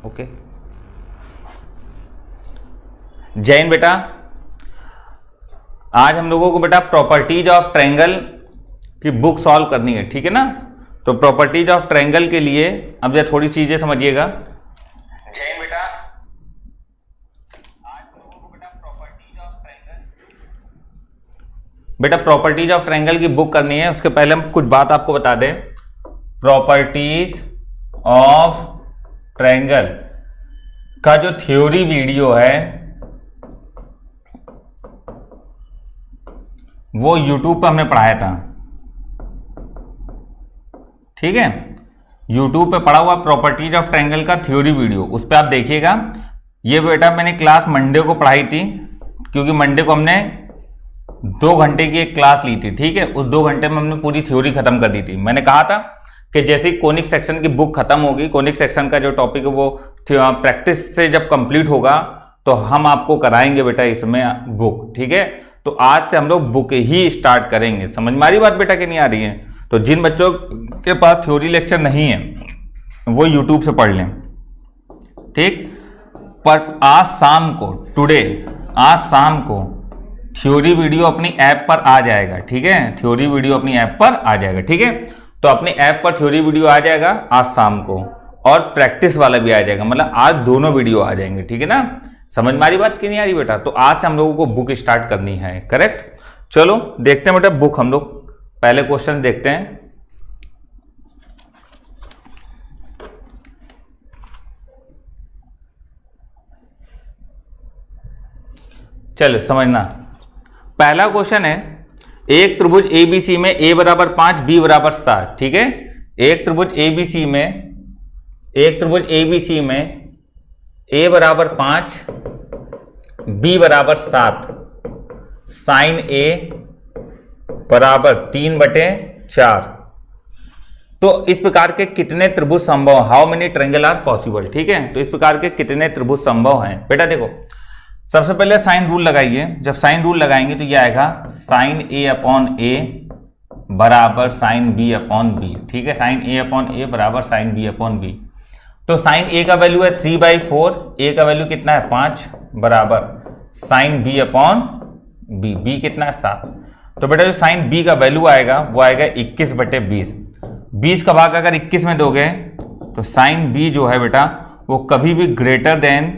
Okay. Jain बेटा, आज हम लोगों को बेटा प्रॉपर्टीज ऑफ ट्रायंगल की बुक सॉल्व करनी है, ठीक है ना। तो प्रॉपर्टीज ऑफ ट्रायंगल के लिए अब ये थोड़ी चीजें समझिएगा। जैन बेटा, आज हम लोगों को बेटा प्रॉपर्टीज ऑफ ट्रायंगल की बुक करनी है। उसके पहले हम कुछ बात आपको बता दें। प्रॉपर्टीज ऑफ ट्रायंगल का जो थ्योरी वीडियो है वो YouTube पे हमने पढ़ाया था, ठीक है। YouTube पे पढ़ा हुआ प्रॉपर्टीज ऑफ ट्रायंगल का थ्योरी वीडियो, उस पर आप देखिएगा। ये बेटा मैंने क्लास मंडे को पढ़ाई थी, क्योंकि मंडे को हमने 2 घंटे की एक क्लास ली थी, ठीक है। उस 2 घंटे में हमने पूरी थ्योरी खत्म कर दी थी। मैंने कहा था कि जैसे ही कोनिक सेक्शन की बुक खत्म होगी, कोनिक सेक्शन का जो टॉपिक है वो प्रैक्टिस से जब कंप्लीट होगा तो हम आपको कराएंगे बेटा इसमें बुक, ठीक है। तो आज से हम लोग बुक ही स्टार्ट करेंगे। समझ में आ रही बात बेटा कि नहीं आ रही है? तो जिन बच्चों के पास थ्योरी लेक्चर नहीं है वो यूट्यूब से पढ़ लें, ठीक। पर आज शाम को, आज शाम को थ्योरी वीडियो अपनी ऐप पर आ जाएगा, ठीक है। थ्योरी वीडियो अपनी ऐप पर आ जाएगा, ठीक है। तो अपनी ऐप पर थ्योरी वीडियो आ जाएगा आज शाम को, और प्रैक्टिस वाला भी आ जाएगा। मतलब आज दोनों वीडियो आ जाएंगे, ठीक है ना। समझ में आ रही बात कि नहीं आ रही बेटा? तो आज से हम लोगों को बुक स्टार्ट करनी है, करेक्ट। चलो देखते हैं बेटा बुक। हम लोग पहले क्वेश्चन देखते हैं। चलो समझना। पहला क्वेश्चन है, एक त्रिभुज ABC में A बराबर 5 B बराबर 7, ठीक है। एक त्रिभुज ABC में A बराबर 5 B बराबर 7, साइन A बराबर 3/4। तो इस प्रकार के कितने त्रिभुज संभव, how many triangle are possible, ठीक है। तो इस प्रकार के कितने त्रिभुज संभव हैं बेटा? देखो सबसे पहले साइन रूल लगाइए। जब साइन रूल लगाएंगे तो ये आएगा साइन A अपॉन A बराबर साइन B अपॉन B, ठीक है। साइन A अपॉन A बराबर साइन B अपॉन B। तो साइन A का वैल्यू है 3/4, A का वैल्यू कितना है 5, बराबर sine B upon B, B कितना है 7। तो बेटा जो साइन B का वैल्यू आएगा वो आएगा 21/20। 20 का भाग अगर 21 में दोगे तो साइन B जो है बेटा वो कभी भी ग्रेटर देन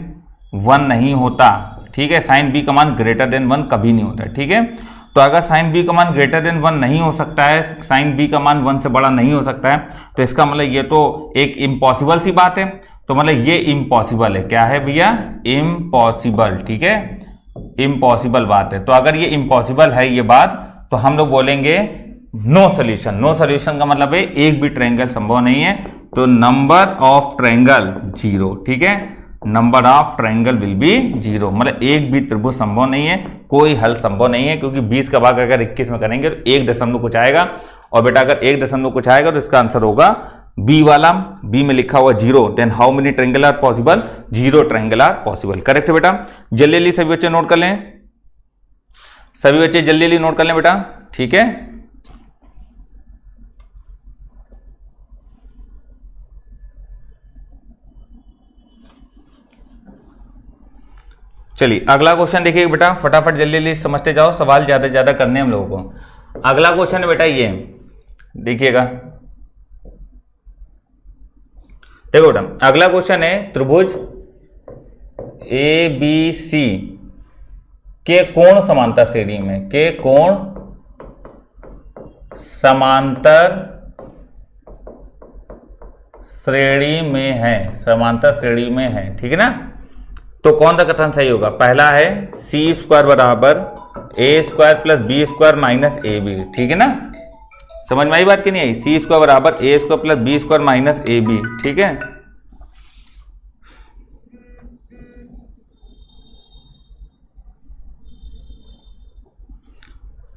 1 नहीं होता, ठीक है। साइन B का मान ग्रेटर देन 1 कभी नहीं होता, ठीक है। तो अगर साइन B का मान ग्रेटर देन 1 नहीं हो सकता है, साइन B का मान 1 से बड़ा नहीं हो सकता है, तो इसका मतलब ये तो एक इम्पॉसिबल सी बात है। तो मतलब ये इम्पॉसिबल है। क्या है भैया? इम्पॉसिबल, ठीक है। इम्पॉसिबल बात है। तो अगर ये इम्पॉसिबल है ये बात, तो हम लोग बोलेंगे नो सोल्यूशन। नो सोल्यूशन का मतलब है एक भी ट्रायंगल संभव नहीं है। तो नंबर ऑफ ट्रायंगल 0, ठीक है। Number of triangle will be 0, मतलब एक भी त्रिभुज संभव नहीं है, कोई हल संभव नहीं है। क्योंकि 20 का भाग अगर 21 में करेंगे तो 1 दशमलव कुछ आएगा, और बेटा अगर 1 दशमलव कुछ आएगा तो इसका आंसर होगा बी वाला। बी में लिखा हुआ 0। Then how many triangle are possible? 0 triangle are possible, correct है बेटा। जल्दी जल्दी सभी बच्चे नोट कर लें, सभी बच्चे जल्दी जल्दी नोट कर लें बेटा, ठीक है। चलिए अगला क्वेश्चन देखिए बेटा, फटाफट जल्दी जल्दी समझते जाओ, सवाल ज्यादा ज्यादा करने हम लोगों को। अगला क्वेश्चन है बेटा ये देखिएगा, देखो बेटा अगला क्वेश्चन है त्रिभुज ABC के कोण समांतर श्रेणी में, के कोण समांतर श्रेणी में है, समांतर श्रेणी में है, ठीक है ना। तो कौन सा कथन सही होगा? पहला है C² बराबर A² plus B² minus AB, ठीक है ना। समझ में आई बात कि नहीं आई? C² बराबर A² plus B² minus AB, ठीक है।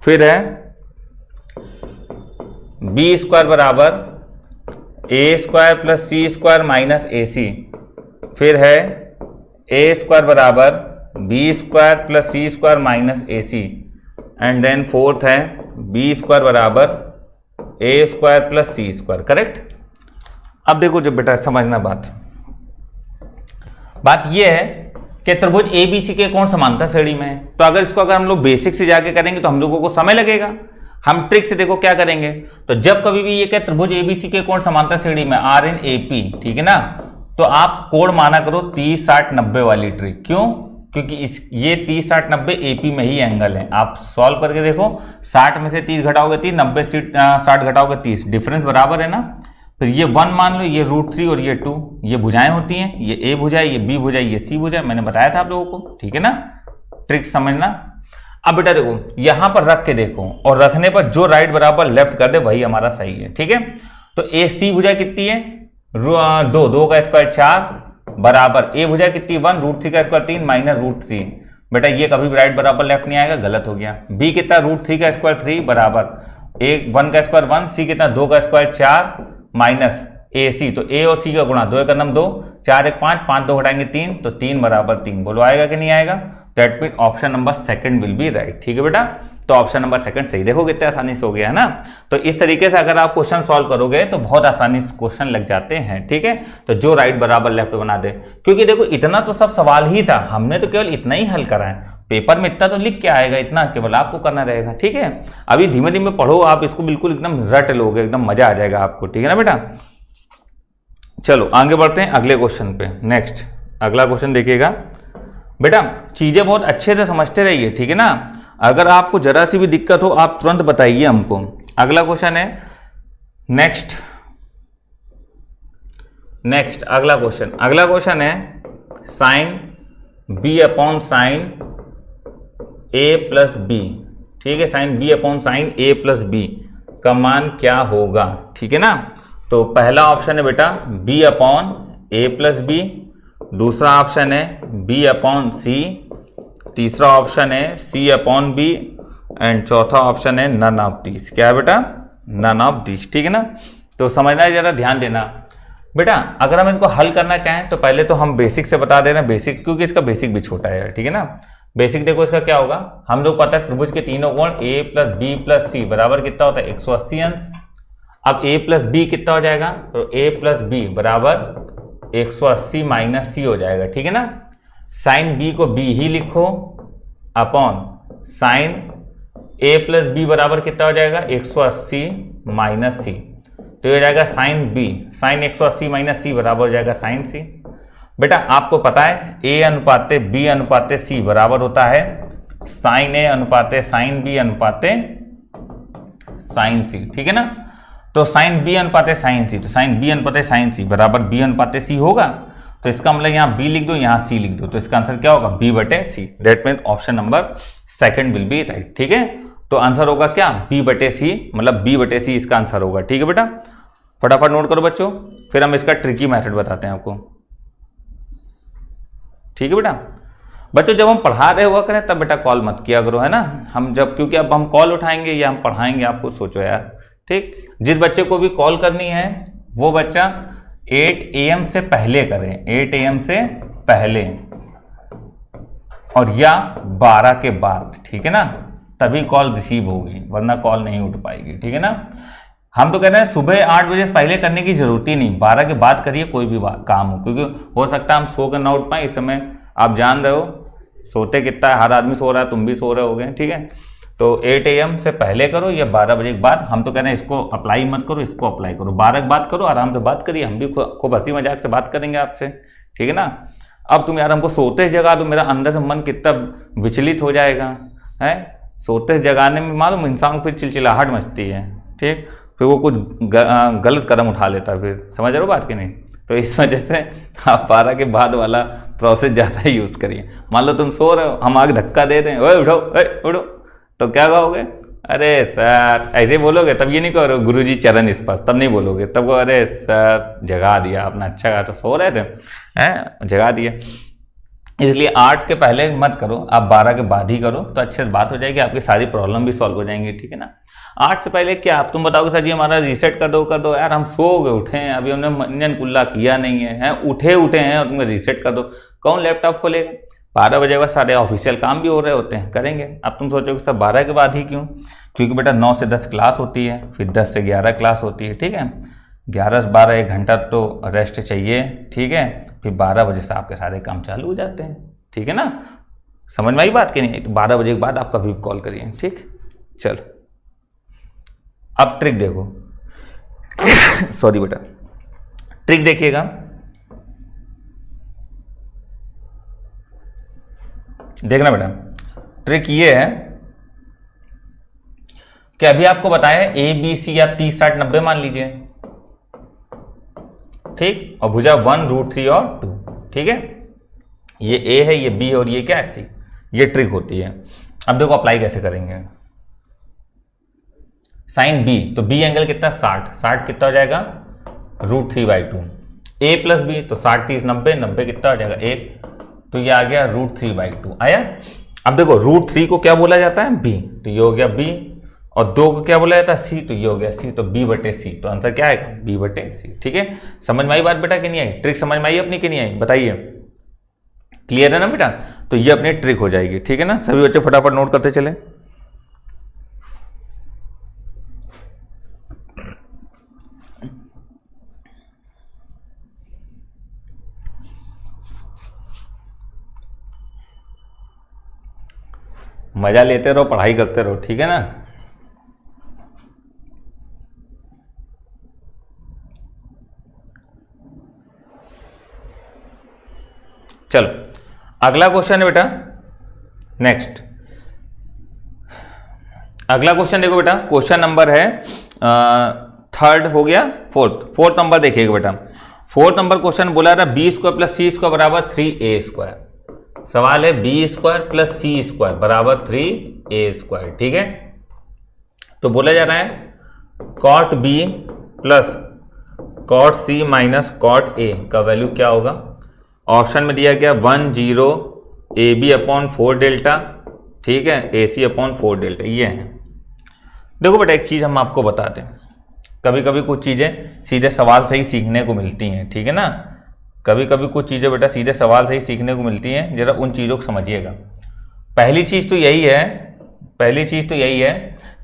फिर है B² बराबर A² plus C² minus AC। फिर है A² बराबर B² plus C² minus AC। And then fourth है B² बराबर A² प्लस C², करेक्ट। अब देखो जब बेटा समझना बात, बात यह है कि त्रिभुज ABC के कोण समांतर श्रेणी में है, तो अगर हम लोग बेसिक से जाके करेंगे तो हम लोगों को समय लगेगा। हम ट्रिक से देखो क्या करेंगे, तो जब कभी भी ये क्या त्रिभुज ABC के कोण समांतर श्रेणी में RNAP, ठीक है ना, तो आप कोण माना करो 30 60 90 वाली ट्रिक। क्यों? क्योंकि ये 30 60 90 AP में ही एंगल है। आप सॉल्व करके देखो, 60 में से 30 घटाओगे 30, 90 से 60 घटाओगे 30, डिफरेंस बराबर है ना। फिर ये 1 मान लो, ये √3 और ये 2, ये भुजाएं होती हैं, ये A भुजा, ये B भुजा, ये C भुजा, मैंने बताया था आप लोगों को, ठीक है ना। ट्रिक समझना। अब बेटा देखो यहां पर रख के देखो, और रखने पर जो राइट बराबर लेफ्ट कर दे वही हमारा सही है, ठीक है। तो AC भुजा कितनी है? 2 का स्क्वायर 4 बराबर A भुजा कितनी? 1 √3 का स्क्वायर 3 माइनस √3। बेटा ये कभी भी राइट बराबर लेफ्ट नहीं आएगा, गलत हो गया। B कितना? √3 का स्क्वायर 3 बराबर 1 का स्क्वायर 1, C कितना? 2 का स्क्वायर 4 माइनस AC, तो A और C का गुणा 2 का नम 2, 4 1 5, 5 2 घटाएंगे 3, तो 3 बराबर 3। बोलो आएगा कि नहीं आएगा? That mean option number second will be right, ठीक है बेटा। तो ऑप्शन नंबर सेकंड सही। देखो कितने आसानी से हो गया है ना। तो इस तरीके से अगर आप क्वेश्चन सॉल्व करोगे तो बहुत आसानी से क्वेश्चन लग जाते हैं, ठीक है। तो जो राइट बराबर लेफ्ट बना दे, क्योंकि देखो इतना तो सब सवाल ही था, हमने तो केवल इतना ही हल करा है। पेपर में इतना तो लिख के आएगा, इतना केवल आपको करना रहेगा, ठीक है। अभी धीमे धीमे पढ़ो आप इसको, बिल्कुल एकदम रट लोगे, एकदम मजा आ जाएगा आपको, ठीक है ना बेटा। चलो आगे बढ़ते हैं अगले क्वेश्चन पे। नेक्स्ट अगला क्वेश्चन देखिएगा बेटा, चीजें बहुत अच्छे से समझते रहिए, ठीक है ना। अगर आपको जरा सी भी दिक्कत हो आप तुरंत बताइए हमको। अगला क्वेश्चन है नेक्स्ट अगला क्वेश्चन है sine B upon sine A plus B, ठीक है। Sine B upon sine A plus B का मान क्या होगा, ठीक है ना। तो पहला ऑप्शन है बेटा B upon A plus B, दूसरा ऑप्शन है B अपॉन C, तीसरा ऑप्शन है C अपॉन B, एंड चौथा ऑप्शन है नन ऑफ दिस। क्या है बेटा? नन ऑफ दिस, ठीक है ना। तो समझना है, जरा ध्यान देना बेटा। अगर हम इनको हल करना चाहें तो पहले तो हम बेसिक से बता दे रहे हैं, बेसिक क्योंकि इसका बेसिक भी छोटा है, ठीक है ना। बेसिक देखो इसका क्या होगा, हम लोग पता है त्रिभुज के तीनों कोण A plus B plus C बराबर कितना होता है? 180 अंश। अब A प्लस B कितना हो जाएगा? तो A प्लस B बराबर 180 माइनस C हो जाएगा, ठीक है ना। साइन B को B ही लिखो upon sine A plus B बराबर कितना हो जाएगा? 180 माइनस C, तो ये हो जाएगा sine B, sine 180 minus C बराबर हो जाएगा साइन C। बेटा आपको पता है A अनुपाते B अनुपाते C बराबर होता है साइन A अनुपाते साइन B अनुपाते साइन C, ठीक है ना। तो साइन B अनुपाते साइन C, तो साइन B अनुपाते साइन C बराबर B अनुपाते C होगा। तो इसका मतलब यहाँ B लिख दो, यहाँ C लिख दो, तो इसका आंसर क्या होगा? B बटे C। That mean option number second will be right, ठीक है। तो आंसर होगा क्या? B बटे C, मतलब B बटे C इसका आंसर होगा, ठीक है बेटा। फटाफट नोट करो बच्चों, फिर हम इसका ट्रिकी मेथड बताते हैं आपको, ठीक है बेटा। बच्चों जब हम पढ़ा रहे हुआ करें तब बेटा कॉल मत किया करो, है ना। हम जब, क्योंकि अब हम कॉल उठाएंगे या हम पढ़ाएंगे आपको, सोचो यार, ठीक। जिस बच्चे को भी कॉल करनी है वो बच्चा 8 AM से पहले करें, 8 AM से पहले और या 12 के बाद, ठीक है ना, तभी कॉल रिसीव होगी, वरना कॉल नहीं उठ पाएगी, ठीक है ना। हम तो कहते हैं सुबह 8 बजे से पहले करने की जरूरत ही नहीं, 12 के बाद करिए कोई भी काम हो, क्योंकि हो सकता है हम सो कर ना उठ पाए। इस समय आप जान रहे हो सोते कितना है, हर आदमी सो रहा है, तुम भी सो रहे होगे, ठीक है। तो 8 AM से पहले करो या 12 बजे के बाद। हम तो कह रहे हैं इसको अप्लाई मत करो, इसको अप्लाई करो। 12 के बाद करो, आराम से बात करिए, हम भी खूब हंसी मजाक से बात करेंगे आपसे, ठीक है ना। अब तुम यार हमको सोते जगा दो, मेरा अंदर से मन कितना विचलित हो जाएगा, है। सोते जगाने में मालूम इंसान को फिर चिलचिलाहट मचती है, ठीक। फिर वो कुछ गलत कदम उठा लेता है, फिर समझ रहे हो बात कि नहीं। तो इस वजह से आप 12 के बाद वाला प्रोसेस ज़्यादा यूज़ करिए। मान लो तुम सो रहे हो, हम आगे धक्का दे दें, ओए उठो, उठो, तो क्या कहोगे? अरे सर, ऐसे बोलोगे? तब ये नहीं कहो गुरुजी चरण स्पर्श, तब नहीं बोलोगे, तब कहो अरे सर जगा दिया आपने, अच्छा कहा, तो सो रहे थे, हैं, जगा दिया। इसलिए 8 के पहले मत करो, आप 12 के बाद ही करो, तो अच्छे से बात हो जाएगी, आपकी सारी प्रॉब्लम भी सॉल्व हो जाएंगी, ठीक है ना। 8 से पहले क्या आप तुम बताओगे सर जी हमारा रीसेट कर दो यार, हम सो गए, उठे हैं, अभी हमने मंजन कुल्ला किया नहीं है, उठे हैं और तुम्हें रीसेट कर दो। कौन लैपटॉप खोलेगा? 12 बजे बाद सारे ऑफिशियल काम भी हो रहे होते हैं, करेंगे। अब तुम सोचोगे सर 12 के बाद ही क्यों? क्योंकि बेटा 9 से 10 क्लास होती है, फिर 10 से 11 क्लास होती है, ठीक है। 11 से 12 1 घंटा तो रेस्ट चाहिए, ठीक है। फिर 12 बजे से आपके सारे काम चालू हो जाते हैं। ठीक है ना, समझ में आई बात कि नहीं? तो 12 बजे के बाद आप कभी भी कॉल करिए। ठीक, चलो अब ट्रिक देखो। सॉरी बेटा, ट्रिक देखिएगा। देखना बेटा, ट्रिक ये है कि अभी आपको बताया ए बी सी आप 30 60 90 मान लीजिए, ठीक, और भुजा 1 √3 और 2। ठीक है, ये ए है, ये बी है और ये क्या है सी। ये ट्रिक होती है। अब देखो अप्लाई कैसे करेंगे। साइन बी, तो बी एंगल कितना 60, 60 कितना हो जाएगा √3/2। ए प्लस बी, तो 60 30 90, 90 कितना हो जाएगा 1, तो ये आ गया √3/2 आया। अब देखो √3 को क्या बोला जाता है बी, तो ये हो गया बी, और 2 को क्या बोला जाता है सी, तो ये हो गया सी, तो b/c, तो आंसर क्या आएगा b/c। ठीक है, समझ में आई बात बेटा कि नहीं आई? ट्रिक समझ में आई अपनी कि नहीं आई बताइए? क्लियर है ना बेटा? तो ये अपनी ट्रिक हो जाएगी। ठीक है ना, सभी बच्चे फटाफट नोट करते चले। मजा लेते रहो, पढ़ाई करते रहो। ठीक है ना, चलो अगला क्वेश्चन है बेटा। नेक्स्ट अगला क्वेश्चन देखो बेटा, क्वेश्चन नंबर है 3rd हो गया, 4th नंबर देखिएगा बेटा। 4th नंबर क्वेश्चन बोला था b² + c² बराबर 3a²। सवाल है b² + c² बराबर 3a²। ठीक है, तो बोला जा रहा है cot b + cot c - cot a का वैल्यू क्या होगा। ऑप्शन में दिया गया 1 0 ab/4 डेल्टा, ठीक है, ac/4 डेल्टा, ये है। देखो बेटा एक चीज़ हम आपको बताते हैं, कभी कभी कुछ चीज़ें सीधे सवाल से ही सीखने को मिलती हैं। ठीक है ना, कभी कभी कुछ चीज़ें बेटा सीधे सवाल से ही सीखने को मिलती हैं, जरा उन चीज़ों को समझिएगा। पहली चीज़ तो यही है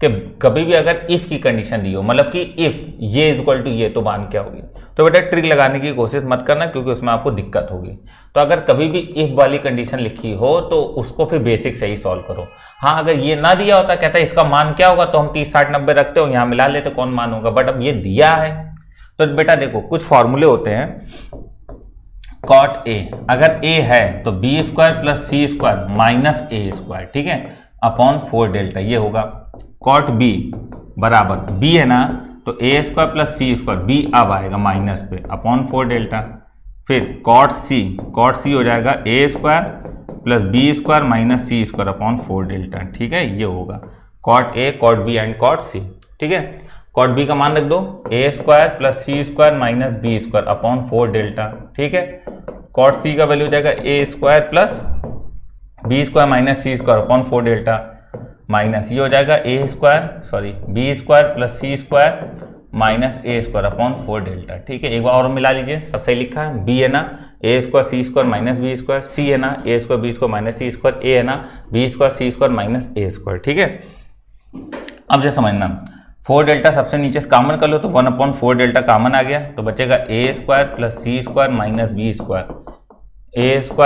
कि कभी भी अगर इफ़ की कंडीशन दी हो, मतलब कि इफ़ ये इक्वल टू ये, तो मान क्या होगी, तो बेटा ट्रिक लगाने की कोशिश मत करना, क्योंकि उसमें आपको दिक्कत होगी। तो अगर कभी भी इफ़ वाली कंडीशन लिखी हो तो उसको फिर बेसिक से ही सॉल्व करो। हाँ, अगर ये ना दिया होता, कहता है इसका मान क्या होगा, तो हम 30 60 90 रखते हो, यहाँ मिला लेते कौन मान होगा, बट अब ये दिया है। तो बेटा देखो कुछ फॉर्मूले होते हैं। cot a, अगर a है तो b² + c² - a², ठीक है, अपॉन 4 डेल्टा, ये होगा। cot b बराबर b है ना, तो a² + c², b अब आएगा माइनस पे, अपॉन 4 डेल्टा। फिर cot c हो जाएगा a² + b² - c² upon 4 delta. ठीक है, ये होगा cot a, cot b and cot c। ठीक है, cot b का मान रख दो a² + c² - b² upon 4 delta. ठीक है, cot c का वैल्यू हो जाएगा a² + b² - c² upon 4 delta, minus ये हो जाएगा b² + c² - a² upon 4 delta. ठीक है, एक बार और मिला लीजिए, सब सही लिखा है। b है ना a² c² - b², c है ना a² b² - c², a है ना b² c² - a²। ठीक है, अब जो समझना 4 डेल्टा सबसे नीचे से कॉमन कर लो, तो 1/4 डेल्टा कॉमन आ गया, तो बचेगा a² + c² - b², a² +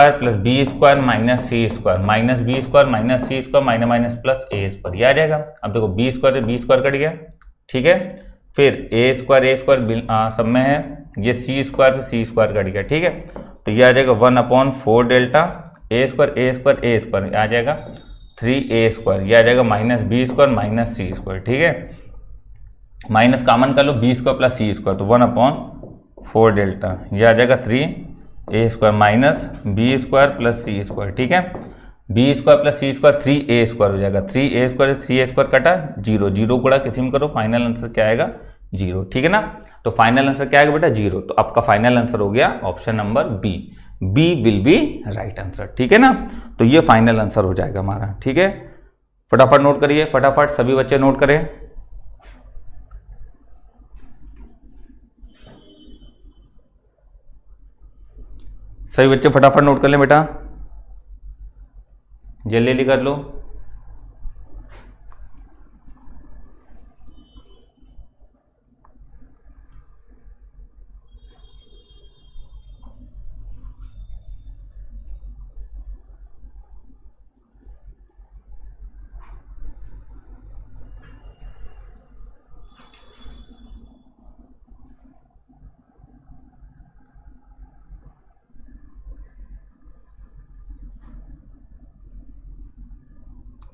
b² - c² -b² - c² plus a², ये आ जाएगा। अब देखो b² से b² कट गया। ठीक है, फिर a² सब में है, ये c² से c² कट गया। ठीक है, तो ये आ जाएगा 1/4 डेल्टा a² आ जाएगा 3a², ये आ जाएगा -b² - c²। ठीक है, माइनस कॉमन कर लो b² + c², तो 1/4 डेल्टा, ये आ जाएगा 3a² माइनस b² + c²। ठीक है, b² + c² 3a² हो जाएगा, 3a² से 3a² कटा 0, 0 गुणा किसी में करो, फाइनल आंसर क्या आएगा 0। ठीक है ना, तो फाइनल आंसर क्या आएगा बेटा 0। तो आपका फाइनल आंसर हो गया option number B will be right answer. ठीक है ना, तो ये फाइनल आंसर हो जाएगा हमारा। ठीक है, फटाफट नोट करिए, फटाफट सभी बच्चे नोट करें। सभी बच्चे फटाफट नोट कर लें बेटा, जल्दी जल्दी कर लो।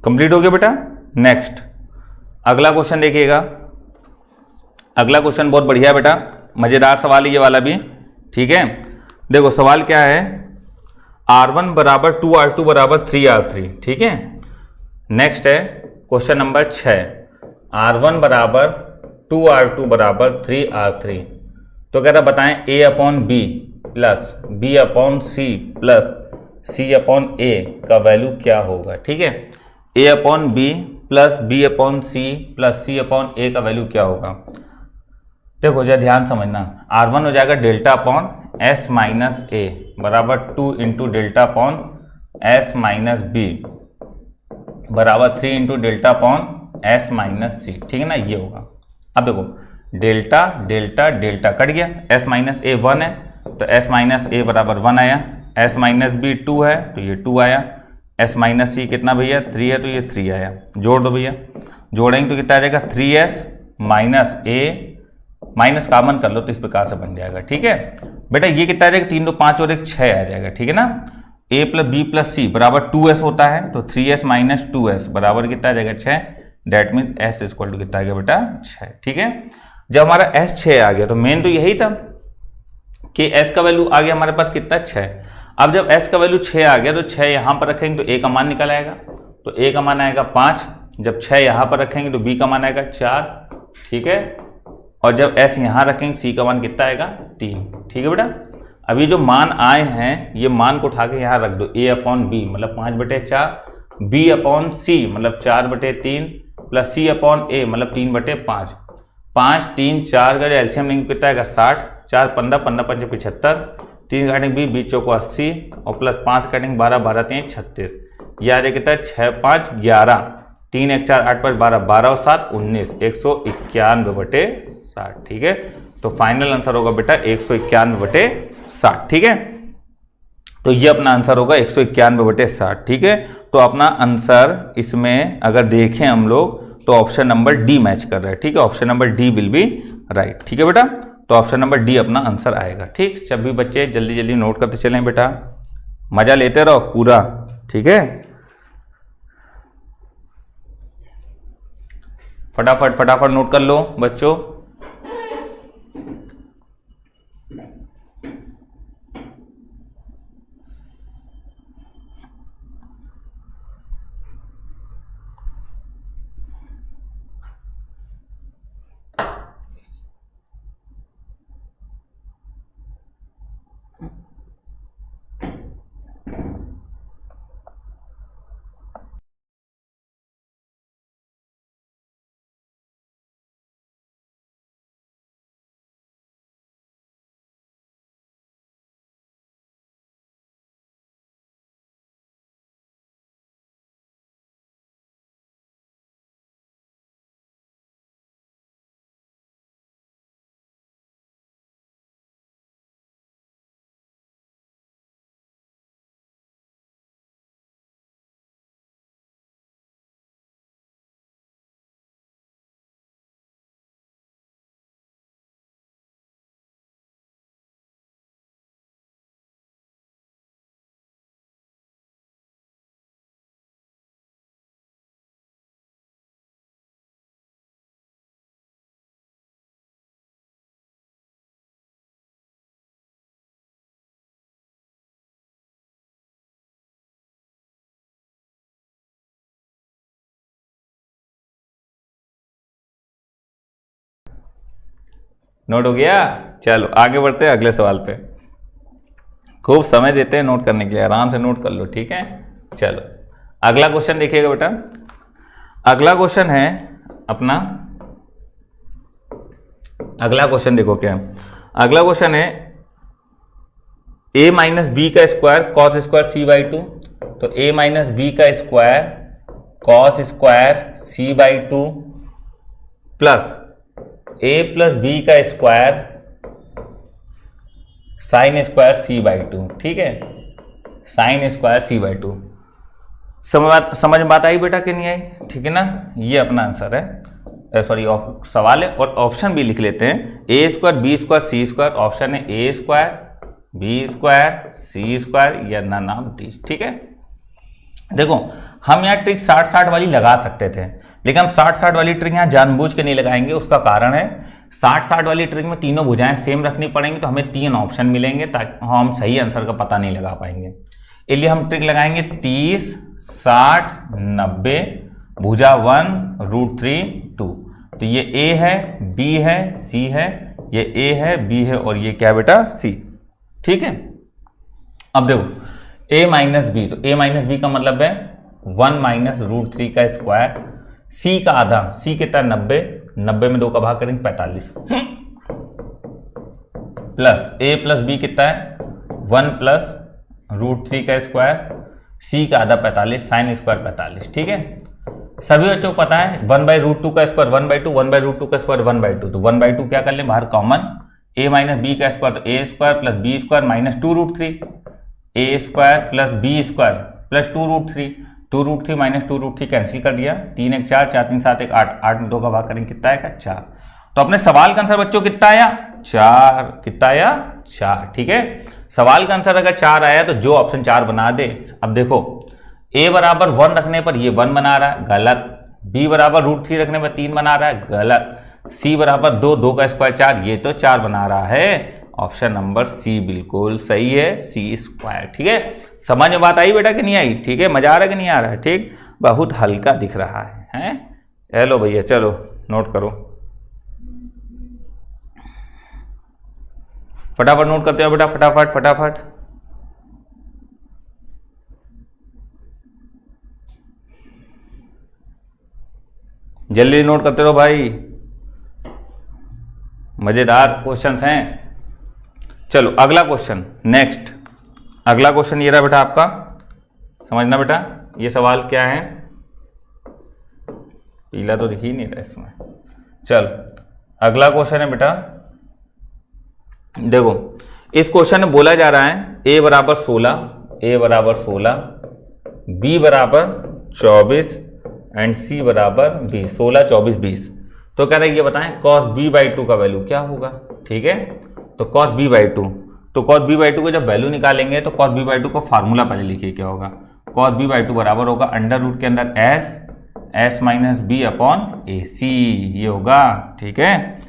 कंप्लीट हो गया बेटा। नेक्स्ट अगला क्वेश्चन देखिएगा। अगला क्वेश्चन बहुत बढ़िया बेटा, मजेदार सवाल है ये वाला भी, ठीक है। देखो सवाल क्या है, R1 बराबर 2R2 बराबर 3R3, ठीक है। नेक्स्ट है क्वेश्चन नंबर 6, R1 बराबर 2R2 बराबर 3R3। तो कह रहा बताएं A upon B plus B upon C plus C upon A का वैल्यू क्या होगा, ठीक है। A upon B plus B upon C plus C upon A का वैल्यू क्या होगा। देखो जरा ध्यान समझना, R1 हो जाएगा delta upon S minus A बराबर 2 into delta upon S minus B बराबर 3 into delta upon S minus C, ठीक है ना, ये होगा। अब देखो डेल्टा डेल्टा डेल्टा कट गया, एस माइनस ए 1 है तो एस माइनस ए बराबर 1 आया, एस माइनस बी 2 है तो ये 2 आया, एस माइनस सी कितना भैया 3 है तो ये 3 आया। जोड़ दो भैया, जोड़ेंगे तो कितना आ जाएगा 3s माइनस ए, माइनस कॉमन कर लो तो इस प्रकार से बन जाएगा, ठीक है बेटा। ये कितना आ जाएगा 3 2 5 और 1 6 आ जाएगा, ठीक है ना। a प्लस बी प्लस सी बराबर 2s होता है तो 3s माइनस 2s बराबर कितना आ जाएगा 6, that means s equal to कितना आ गया बेटा 6, ठीक है। जब हमारा s 6 आ गया तो मेन तो यही था कि s का वैल्यू आ गया हमारे पास कितना 6। अब जब s का वैल्यू 6 आ गया तो 6 यहाँ पर रखेंगे तो a का मान निकल आएगा, तो a का मान आएगा 5, जब 6 यहाँ पर रखेंगे तो b का मान आएगा 4, ठीक है। और जब s यहाँ रखेंगे c का मान कितना आएगा 3, ठीक है बेटा। अब ये जो मान आए हैं ये मान को उठा के यहाँ रख दो, a अपॉन बी मतलब 5/4, b अपॉन सी मतलब 4/3 प्लस c अपॉन a मतलब 3/5, 5 3 4 का एलसीएम लेंगे कितना आएगा 60, 4 15 15 5 75, 3 काटेंगे 20 चौको 80 और प्लस 5 काटेंगे 12 12 3 36, ये आ जाएगा कितना 6 5 11, 3 1 4 8 5 12 12 और 7 19, 191/60, ठीक है। तो फाइनल आंसर होगा बेटा 191/60, ठीक है। तो ये अपना आंसर होगा 191/60, ठीक है। तो अपना आंसर इसमें अगर देखें हम लोग तो ऑप्शन नंबर डी मैच कर रहा है, ठीक है। Option number D will be right, ठीक है बेटा। तो ऑप्शन नंबर डी अपना आंसर आएगा, ठीक। सभी बच्चे जल्दी जल्दी नोट करते चलें बेटा, मजा लेते रहो पूरा, ठीक है। फटाफट फटाफट नोट कर लो बच्चों। नोट हो गया, चलो आगे बढ़ते हैं अगले सवाल पे। खूब समय देते हैं नोट करने के लिए, आराम से नोट कर लो, ठीक है। चलो अगला क्वेश्चन देखिएगा बेटा। अगला क्वेश्चन है अपना, अगला क्वेश्चन देखो क्या है। अगला क्वेश्चन है a माइनस बी का square cos square C by 2, तो a माइनस बी का square cos square C by 2 plus a plus B का square sine square C by 2, ठीक है। साइन स्क्वायर सी बाई 2 समझ में बात आई बेटा कि नहीं आई, ठीक है ना। ये अपना आंसर है, सॉरी सवाल है और ऑप्शन भी लिख लेते हैं। ए स्क्वायर बी स्क्वायर सी स्क्वायर, ऑप्शन है ए स्क्वायर बी स्क्वायर सी स्क्वायर या नन ऑफ दिस, ठीक है। देखो हम यहाँ ट्रिक 60-60 वाली लगा सकते थे, लेकिन हम 60-60 वाली ट्रिक यहाँ जानबूझ के नहीं लगाएंगे। उसका कारण है 60-60 वाली ट्रिक में तीनों भुजाएं सेम रखनी पड़ेंगी, तो हमें 3 ऑप्शन मिलेंगे, ताकि हम सही आंसर का पता नहीं लगा पाएंगे। इसलिए हम ट्रिक लगाएंगे 30, 60, 90, भुजा 1, √3, 2। तो ये A है, B है, C है, ये A है, B है और ये क्या बेटा C। ठीक है, अब देखो A माइनस B, तो A माइनस B का मतलब है 1 माइनस √3 का स्क्वायर, C का आधा, C कितना 90, 90 में 2 का भाग करेंगे 45, प्लस A प्लस B कितना है 1 प्लस √3 का स्क्वायर, C का आधा 45, साइन स्क्वायर 45। ठीक है, सभी बच्चों को पता है 1/√2 का स्क्वायर 1/2, 1/√2 का स्क्वायर 1/2, तो 1/2 क्या कर ले बाहर कॉमन, A माइनस बी का स्क्वायर, तो A square plus B square minus 2√3, A square plus B square plus 2√3, 2√3 minus 2√3 cancel कर दिया, 3 1 4, 4 3 7 1 8, 8 में 2 का भाग करेंगे कितना आएगा 4। तो अपने सवाल का आंसर बच्चों कितना आया 4, कितना आया 4। ठीक है, सवाल का आंसर अगर 4 आया तो जो ऑप्शन 4 बना दे। अब देखो A बराबर 1 रखने पर ये 1 बना रहा है, गलत। B बराबर √3 रखने पर 3 बना रहा है, गलत। C बराबर 2, 2 का स्क्वायर 4, ये तो 4 बना रहा है। ऑप्शन नंबर C बिल्कुल सही है, C स्क्वायर। ठीक है, समझ में बात आई बेटा कि नहीं आई? ठीक है, मजा आ रहा है कि नहीं आ रहा है? ठीक, बहुत हल्का दिख रहा है? हेलो भैया, चलो नोट करो, फटाफट नोट करते हो बेटा, फटाफट फटाफट। जल्दी नोट करते रहो भाई, मजेदार क्वेश्चंस हैं। चलो अगला क्वेश्चन, नेक्स्ट अगला क्वेश्चन ये रहा बेटा आपका, समझना बेटा ये सवाल क्या है। पीला तो दिख ही नहीं रहा इसमें। चलो अगला क्वेश्चन है बेटा, देखो इस क्वेश्चन में बोला जा रहा है A बराबर 16, A बराबर 16, B बराबर 24 एंड C बराबर 20, 16 24 20। तो कह रहे हैं ये बताएं cos B/2 का वैल्यू क्या होगा। ठीक है, तो cos B/2, तो cos B/2 को जब वैल्यू निकालेंगे तो cos B/2 को फार्मूला पहले लिखिए क्या होगा। cos B/2 बराबर होगा अंडर रूट के अंदर S minus B upon AC, ये होगा। ठीक है,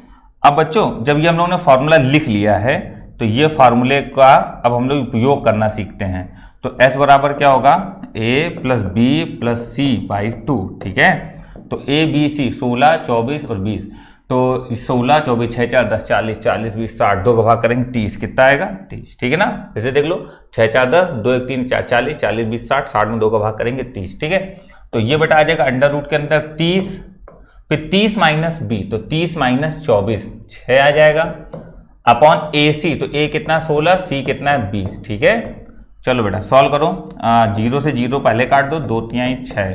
अब बच्चों जब ये हम लोगों ने फार्मूला लिख लिया है तो ये फार्मूले का अब हम लोग उपयोग करना सीखते हैं। तो S बराबर क्या होगा A plus B plus C/2। ठीक है, तो A B C 16 24 और 20, तो 16 24 6 4 10 40 40 20 60, 2 का भाग करेंगे 30, कितना आएगा 30। ठीक है ना, फिर देख लो 6 4 10, 2 1 3 4 40 40 20 60, 60 में 2 का भाग करेंगे 30। ठीक है, तो ये बेटा आ जाएगा अंडर रूट के अंदर 30, फिर 30 माइनस B, तो 30 माइनस 24 6 आ जाएगा अपॉन AC, तो A कितना 16, C कितना है 20। ठीक है, चलो बेटा सॉल्व करो, 0 से 0 पहले काट दो, 2 3 6,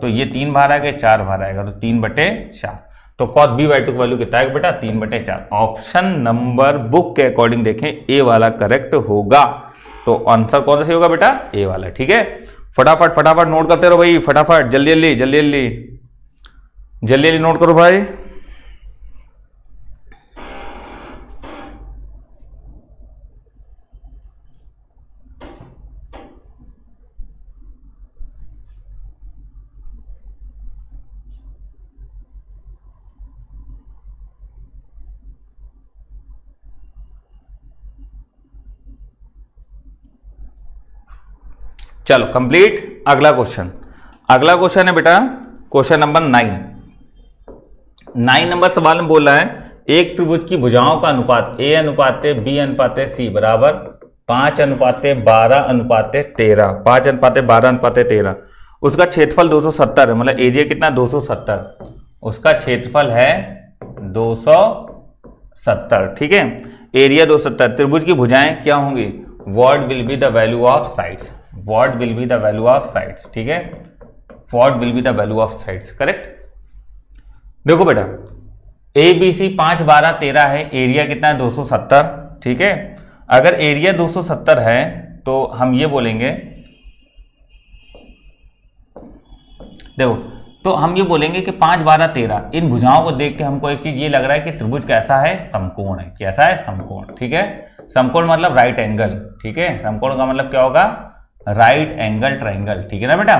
तो ये 3 बाहर आ गए, 4 बाहर आएगा, तो 3/4। तो cos B/2 का वैल्यू कितना है बेटा 3/4। ऑप्शन नंबर बुक के अकॉर्डिंग देखें A वाला करेक्ट होगा, तो आंसर कौन सा सही होगा बेटा A वाला। ठीक है, फटाफट फटाफट नोट करते रहो भाई, फटाफट जल्दी जल्दी जल्दी जल्दी जल्दी जल्दी नोट करो भाई। चलो कंप्लीट। अगला क्वेश्चन, अगला क्वेश्चन है बेटा क्वेश्चन नंबर 9 नंबर सवाल में बोल रहा है एक त्रिभुज की भुजाओं का अनुपात A अनुपात B अनुपात C बराबर 5:12:13, 5:12:13। उसका क्षेत्रफल 270 है, मतलब एरिया कितना 270, उसका क्षेत्रफल है 270। ठीक है, एरिया 270। त्रिभुज की भुजाएं क्या होंगी, what will be the value of sides, what will be the value of sides. ठीक है, what will be the value of sides, correct. देखो बेटा ABC 5:12:13 है, एरिया कितना है 270। ठीक है, अगर एरिया 270 है तो हम ये बोलेंगे, देखो तो हम ये बोलेंगे कि 5:12:13, इन भुजाओं को देख के हमको एक चीज ये लग रहा है कि त्रिभुज कैसा है, समकोण है। कैसा है, समकोण। ठीक है, समकोण मतलब राइट एंगल। ठीक है, समकोण का मतलब क्या होगा, राइट एंगल ट्रायंगल। ठीक है ना बेटा,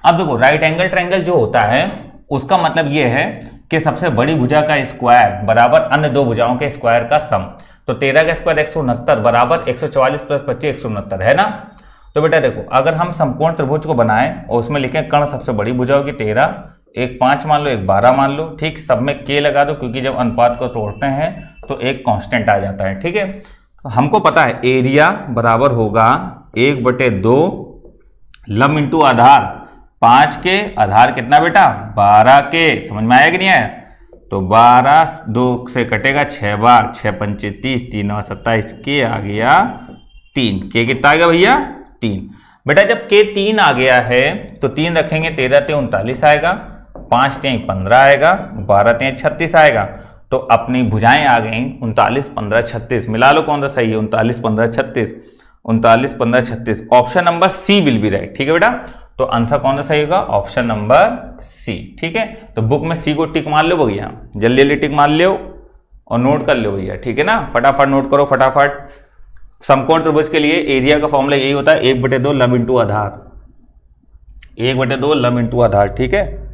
अब देखो राइट एंगल ट्रायंगल जो होता है उसका मतलब ये है कि सबसे बड़ी भुजा का स्क्वायर बराबर अन्य दो भुजाओं के स्क्वायर का सम। तो 13 का स्क्वायर 169 बराबर 144 प्लस 25 169 है ना। तो बेटा देखो अगर हम समकोण त्रिभुज को बनाएं और उसमें लिखें कर्ण सबसे बड़ी भुजा होगी 13, एक 5 मान लो, एक 12 मान लो, ठीक, सब में k लगा दो क्योंकि जब अनुपात को तोड़ते हैं तो एक कांस्टेंट आ जाता है, ठीक है। तो हमको पता है एरिया बराबर होगा 1/2 लंब इंटू आधार 5 के, आधार कितना बेटा 12 के, समझ में आया कि नहीं आया। तो 12 2 से कटेगा 6 बार, 6 पंचे 30, 3 और 27, के आ गया 3, के कितना आ गया भैया 3। बेटा जब के 3 आ गया है तो 3 रखेंगे, 13 ते 39 आएगा, 5 ते 15 आएगा, 12 ते 36 आएगा। तो अपनी भुजाएं आ गई 39 15 36, मिला लो कौन सा सही है, 39 15 36, 39 15 36, option number C will be right, ठीक है बेटा। तो आंसर कौन सा सही होगा, ऑप्शन नंबर सी, ठीक है। तो बुक में सी को टिक मार लो भैया, जल्दी जल्दी टिक मार लो और नोट कर लो भैया, ठीक है ना, फटाफट नोट करो फटाफट। समकोण त्रिभुज के लिए एरिया का फॉर्मूला यही होता है 1/2 लंब इंटू आधार, 1/2 लंब इंटू आधार, ठीक है।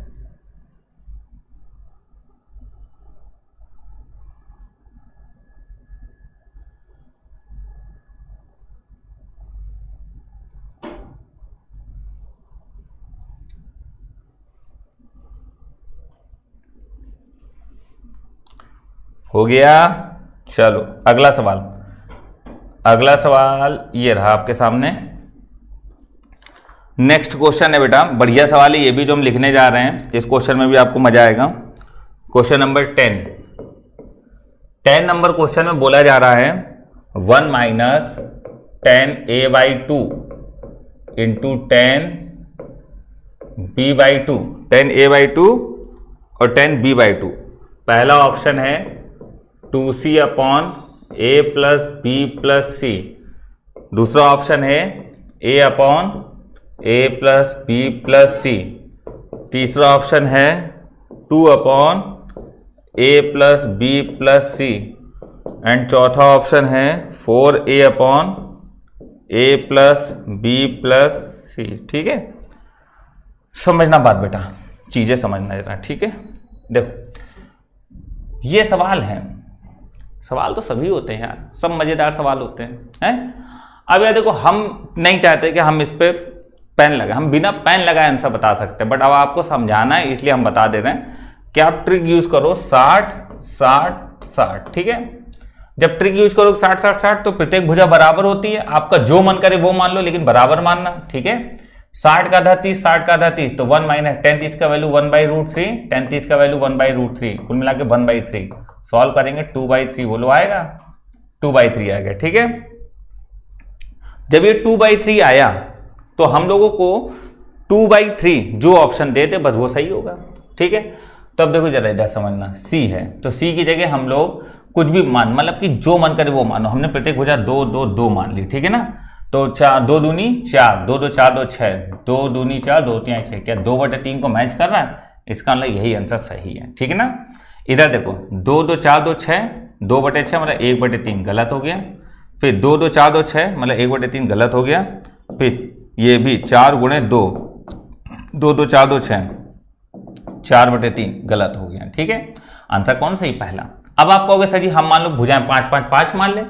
हो गया, चलो अगला सवाल। अगला सवाल ये रहा आपके सामने। नेक्स्ट क्वेश्चन है बेटा, बढ़िया सवाल है ये भी जो हम लिखने जा रहे हैं, इस क्वेश्चन में भी आपको मजा आएगा। क्वेश्चन नंबर 10 नंबर क्वेश्चन में बोला जा रहा है 1 minus 10a/2 into 10b/2, 10a/2 और 10b/2। पहला ऑप्शन है 2c upon a plus B plus C, दूसरा ऑप्शन है a upon a plus B plus C, तीसरा ऑप्शन है 2 upon a plus B plus C, and चौथा ऑप्शन है 4a upon a plus B plus C, ठीक है। समझना बात बेटा, चीजें समझना जरा, ठीक है। देखो ये सवाल है, सवाल तो सभी होते हैं यार, सब मजेदार सवाल होते हैं। अब यार देखो हम नहीं चाहते कि हम इस पे पेन लगाए, हम बिना पेन लगाए आंसर बता सकते हैं, बट अब आपको समझाना है इसलिए हम बता दे रहे हैं कि आप ट्रिक यूज करो 60 60 60, ठीक है। जब ट्रिक यूज करो 60 60 60 तो प्रत्येक भुजा बराबर होती है, आपका जो मन करे वो मान लो लेकिन बराबर मानना, ठीक है। 60 का आधा 30, 60 का आधा 30, तो 1 माइनस 10 30 का वैल्यू 1/√3, 10 30 का वैल्यू 1/√3, कुल मिला के 1/3। सॉल्व करेंगे 2/3 बोलो आएगा, 2/3 आएगा, ठीक है। जब ये 2/3 आया तो हम लोगों को 2/3 जो ऑप्शन दे दे बस वो सही होगा, ठीक है। तब देखो जरा इधर समझना, सी है तो सी की जगह हम लोग कुछ भी मान, मतलब कि जो मन करे वो मानो, हमने प्रत्येक भुजा 2 2 2 मान ली, ठीक है ना। तो 4 2 दूनी 4, 2 2 4 2 6, 2 दूनी 4 2 3 6, क्या 2/3 को मैच कर रहा है, इसका मतलब यही आंसर सही है, ठीक है ना। इधर देखो 2 2 4 2 6, 2/6 मतलब 1/3 गलत हो गया, फिर 2 2 4 2 6 मतलब 1/3 गलत हो गया, फिर ये भी 4 गुणे 2, 2 2 4 2 6, 4/3 गलत हो गया, ठीक है। आंसर कौन सही, पहला। अब आप कहोगे सर जी हम मान लो भुजाएं 5 5 5 मान ले,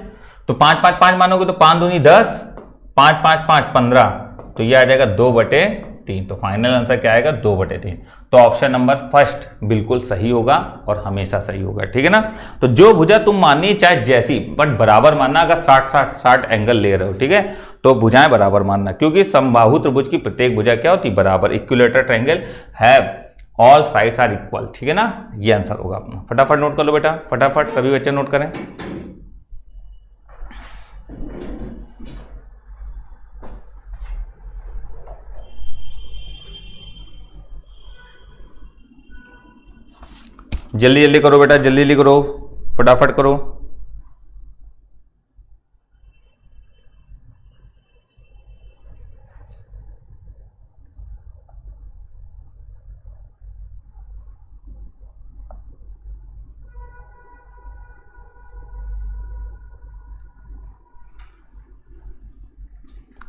तो 5 5 5 मानोगे तो 5 दूनी 10, 5 5 5 15, तो ये आ जाएगा 2/3, तो फाइनल आंसर क्या आएगा 2/3। तो ऑप्शन नंबर फर्स्ट बिल्कुल सही होगा और हमेशा सही होगा, ठीक है ना। तो जो भुजा तुम माननी चाहे जैसी, बट बराबर मानना, अगर 60 60 60 एंगल ले रहे हो, ठीक है, तो भुजाएं बराबर मानना, क्योंकि समबाहु त्रिभुज की प्रत्येक भुजा क्या होती है, बराबर। Equilateral triangle have all sides are equal, ठीक है ना, ये आंसर होगा अपना। फटाफट नोट कर लो बेटा, फटाफट सभी बच्चे नोट करें। जल्दी जल्दी करो बेटा, जल्दी जल्दी करो, फटाफट करो।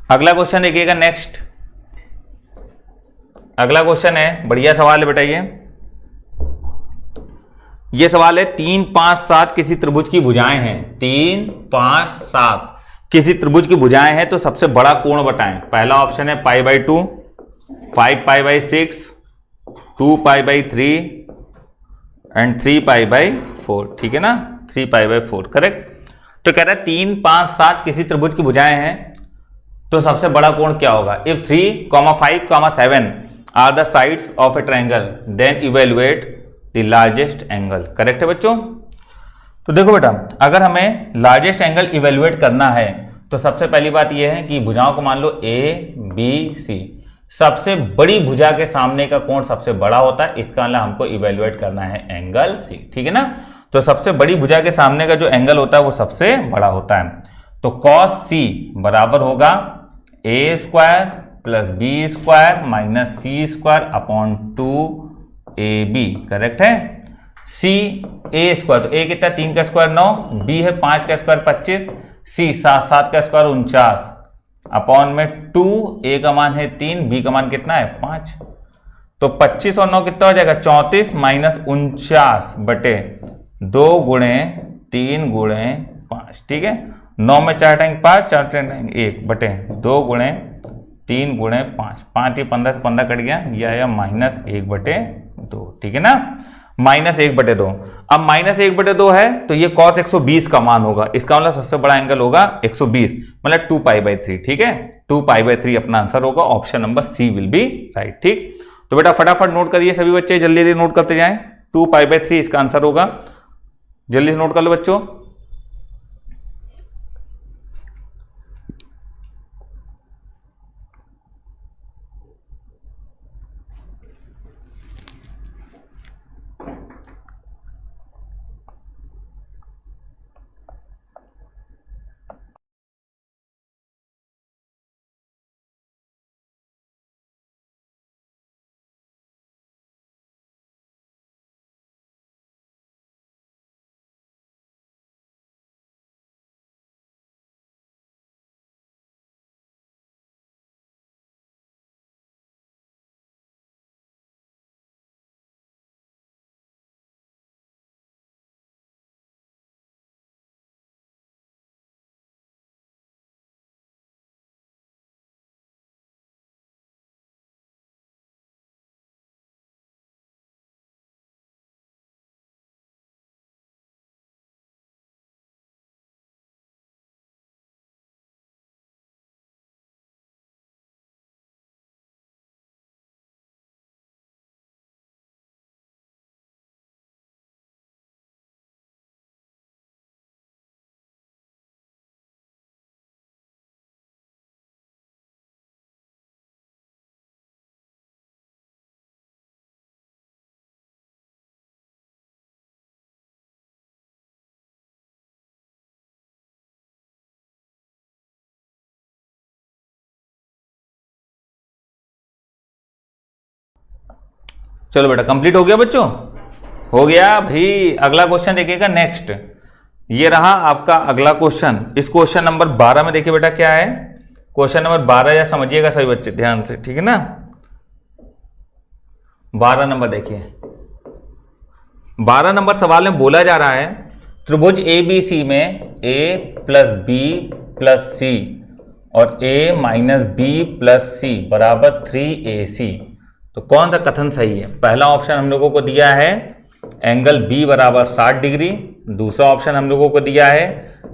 अगला क्वेश्चन देखिएगा नेक्स्ट। अगला क्वेश्चन है, बढ़िया सवाल है बेटा ये सवाल है 3, 5, 7 किसी त्रिभुज की भुजाएं हैं। 3, 5, 7 किसी त्रिभुज की भुजाएं हैं तो सबसे बड़ा कोण बताएं। पहला ऑप्शन है π/2, 5π/6, 2π/3 एंड 3π/4। ठीक है ना, 3π/4 करेक्ट। तो कह रहा है 3, 5, 7 किसी त्रिभुज की भुजाएं हैं तो सबसे बड़ा कोण क्या होगा। If 3, 5, 7 are the sides of a triangle then evaluate the largest angle. Correct है बच्चों। तो देखो बेटा, अगर हमें लार्जेस्ट एंगल इवेल्युएट करना है तो सबसे पहली बात यह है कि भुजाओं को मान लो ABC, सबसे बड़ी भुजा के सामने का कोण सबसे बड़ा होता है, इसका मतलब हमको इवेल्युएट करना है एंगल C। ठीक है ना, तो सबसे बड़ी भुजा के सामने का जो एंगल होता है वो सबसे बड़ा होता है। तो cos C बराबर होगा A² + B² - C² upon 2AB। Correct है। C A², तो A कितना, 3 का स्क्वायर 9, B है 5 का स्क्वायर 25, C 7 का स्क्वायर 49 अपॉन में 2, A का मान है 3, B का मान कितना है 5। तो 25 और 9 कितना हो जाएगा 34 माइनस 49 बटे 2 गुणे 3 गुणे 5। ठीक है, 9 में 4 टाइम 5, 4 टाइम 1 बटे 2 गुणे 3 गुणे 5, 5 ही 15 से 15 कट गया, यह आया -1 बटे 2। ठीक है ना, -1 बटे 2। अब -1 बटे 2 है तो ये cos 120 का मान होगा, इसका मतलब सबसे बड़ा एंगल होगा 120, मतलब 2π/3। ठीक है, 2π/3 अपना आंसर होगा। Option number C will be right. ठीक, तो बेटा फटाफट नोट करिए सभी बच्चे, जल्दी जल्दी नोट करते जाएं। 2π/3 इसका आंसर होगा, जल्दी से नोट कर लो बच्चों। चलो बेटा कंप्लीट हो गया बच्चों, हो गया भाई। अगला क्वेश्चन देखिएगा नेक्स्ट, ये रहा आपका अगला क्वेश्चन। इस क्वेश्चन नंबर 12 में देखिए बेटा क्या है। क्वेश्चन नंबर 12 या समझिएगा सभी बच्चे ध्यान से, ठीक है ना। 12 नंबर देखिए, 12 नंबर सवाल में बोला जा रहा है त्रिभुज ABC में A + B + C और A - B + C बराबर 3AC। तो कौन सा कथन सही है। पहला ऑप्शन हम लोगों को दिया है एंगल B बराबर 60 डिग्री, दूसरा ऑप्शन हम लोगों को दिया है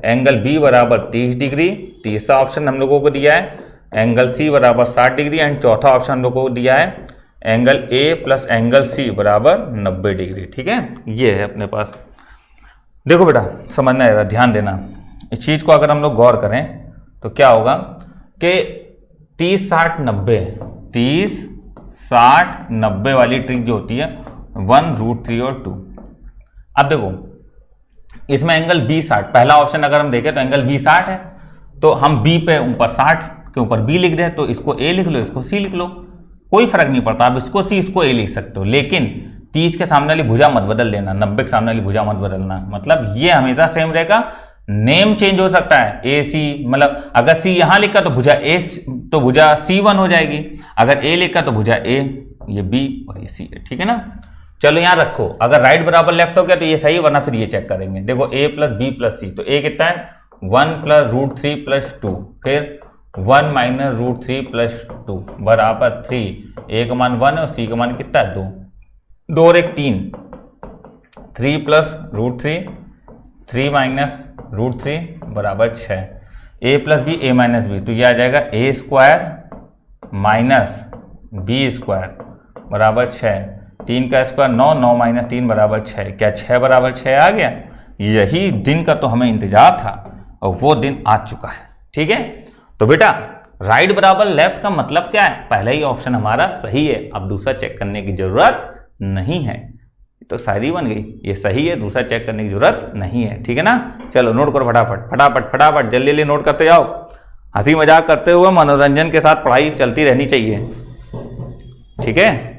एंगल B बराबर 30 डिग्री, तीसरा ऑप्शन हम लोगों को दिया है एंगल C बराबर 60 डिग्री एंड चौथा ऑप्शन हम लोगों को दिया है एंगल A + एंगल C बराबर 90 डिग्री। ठीक है, ये है अपने पास। देखो बेटा समझना है, ध्यान देना इस चीज को। अगर हम लोग गौर करें तो क्या होगा कि 30 60 90 30 60 90 वाली ट्रिक जो होती है 1√3 और 2। अब देखो इसमें एंगल B 60, पहला ऑप्शन अगर हम देखें तो एंगल B 60 है, तो हम B पे ऊपर 60 के ऊपर B लिख दें, तो इसको A लिख लो, इसको C लिख लो, कोई फर्क नहीं पड़ता। आप इसको C इसको A लिख सकते हो, लेकिन 30 के सामने वाली भुजा मत बदल देना, 90 के सामने वाली भुजा मत बदलना। मतलब ये हमेशा सेम रहेगा, नेम चेंज हो सकता है AC, मतलब अगर C यहां लिखा तो भुजा A तो भुजा C1 हो जाएगी, अगर A लिखा तो भुजा A ये बी और ये सी है, ठीक है ना। चलो यहाँ रखो, अगर राइट बराबर लेफ्ट हो गया तो ये सही, वरना फिर ये चेक करेंगे। देखो a plus B plus C, तो a कितना है 1 प्लस रूट 3 प्लस 2, फिर 1 माइनस रूट 3 प्लस 2 बराबर 3। a का मान 1 है और c का मान कितना है 2, 2 और 1 3, 3 प्लस रूट 3, 3 माइनस रूट 3 बराबर 6। a plus B a minus B, तो ये आ जाएगा a square minus B square बराबर 6। 3 का स्क्वायर 9, 9 माइनस 3 बराबर 6। क्या 6 बराबर 6 आ गया? यही दिन का तो हमें इंतजार था और वो दिन आ चुका है, ठीक है। तो बेटा राइट बराबर लेफ्ट का मतलब क्या है? पहला ही ऑप्शन हमारा सही है, अब दूसरा चेक करने की जरूरत नहीं है। तो शायरी बन गई, ये सही है, दूसरा चेक करने की जरूरत नहीं है, ठीक है ना। चलो नोट करो फटाफट फटाफट फटाफट, जल्दी जल्दी नोट करते जाओ। हंसी मजाक करते हुए मनोरंजन के साथ पढ़ाई चलती रहनी चाहिए, ठीक है।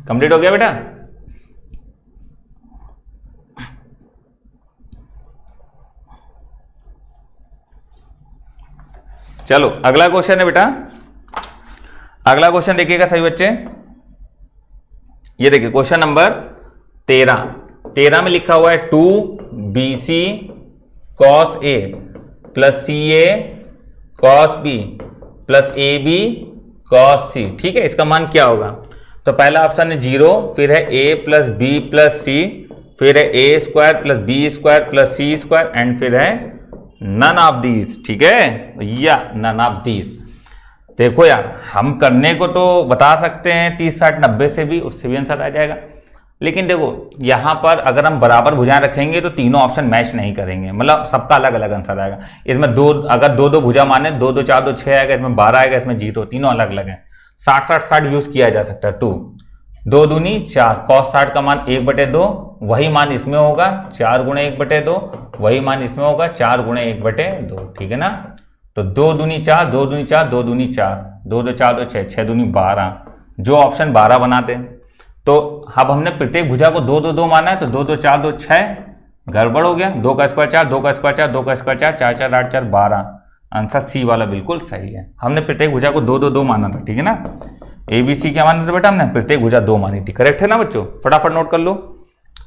कंप्लीट हो गया बेटा? चलो अगला क्वेश्चन है बेटा, अगला क्वेश्चन देखिएगा सभी बच्चे। ये देखिए क्वेश्चन नंबर 13 में लिखा हुआ है 2bc cos a plus ca cos b plus ab cos c, ठीक है। इसका मान क्या होगा? तो पहला ऑप्शन है 0, फिर है a plus B plus C, फिर है a square plus B square plus C square and फिर है नन ऑफ दीज, ठीक है, या नन ऑफ दीज। देखो यार हम करने को तो बता सकते हैं 30 60 90 से भी, उससे भी आंसर आ जाएगा, लेकिन देखो यहां पर अगर हम बराबर भुजाएं रखेंगे तो तीनों ऑप्शन मैच नहीं करेंगे, मतलब सबका अलग अलग आंसर आएगा। इसमें अगर दो भुजा माने 2 2 4 2 6 आएगा, इसमें 12 आएगा, इसमें 0, तीनों अलग अलग है। 60 60 60 यूज किया जा सकता है। 2 2 दूनी 4, cos 60 का मान 1/2, वही मान इसमें होगा 4 गुणे 1/2, वही मान इसमें होगा 4 गुणे 1/2, ठीक है ना। तो 2 दूनी 4, 2 दूनी 4, 2 दूनी 4, 2 2 4 2 6, 6 दूनी 12, जो ऑप्शन 12 बनाते। तो अब हमने प्रत्येक भुजा को 2 2 2 माना है, तो 2 2 4 2 6, गड़बड़ हो गया। 2 का स्क्वायर 4, 2 का स्क्वायर 4, 2 का स्क्वायर 4, 4 4 8 4 12। आंसर सी वाला बिल्कुल सही है। हमने प्रत्येक भुजा को 2 2 2 माना था, ठीक है ना। ए बी सी क्या माना था बेटा हमने, प्रत्येक भुजा 2 मानी थी, करेक्ट है ना बच्चों। फटाफट नोट कर लो।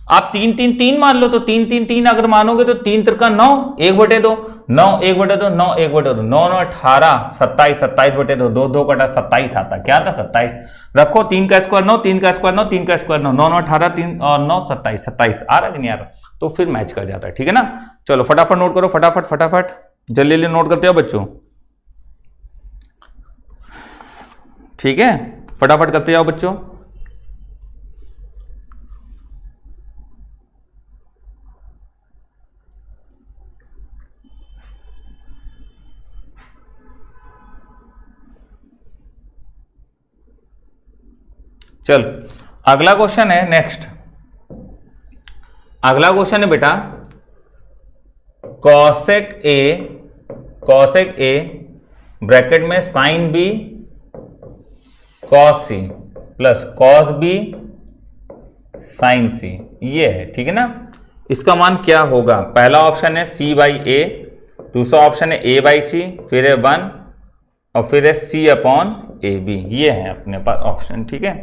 आप 3 3 3 मान लो, तो 3 3 3 अगर मानोगे तो 3 3 9, 1/2, 9 1/2, 9 1/2, 9 9 18, 27 27/2, 2 2 कटा 27 आता, क्या था 27। रखो 3 का स्क्वायर 9, 3 का स्क्वायर 9, 3 का स्क्वायर 9, 9 9 18, 3 और 9 27, 27 आ रहा कि नहीं आ रहा, तो फिर मैच कर जाता है, ठीक है ना। चलो फटाफट नोट करो, फटाफट फटाफट जल्दी जल्दी नोट करते हो बच्चों, ठीक है, फटाफट करते जाओ बच्चों। चल अगला क्वेश्चन है, नेक्स्ट अगला क्वेश्चन है बेटा, कॉसेक ए ब्रैकेट में sine B cos C plus cos B sine C, ये है, ठीक है ना। इसका मान क्या होगा, पहला ऑप्शन है सी बाई ए, दूसरा ऑप्शन है ए बाई सी, फिर है 1 और फिर है सी अपॉन ए बी, ये है अपने पास ऑप्शन, ठीक है।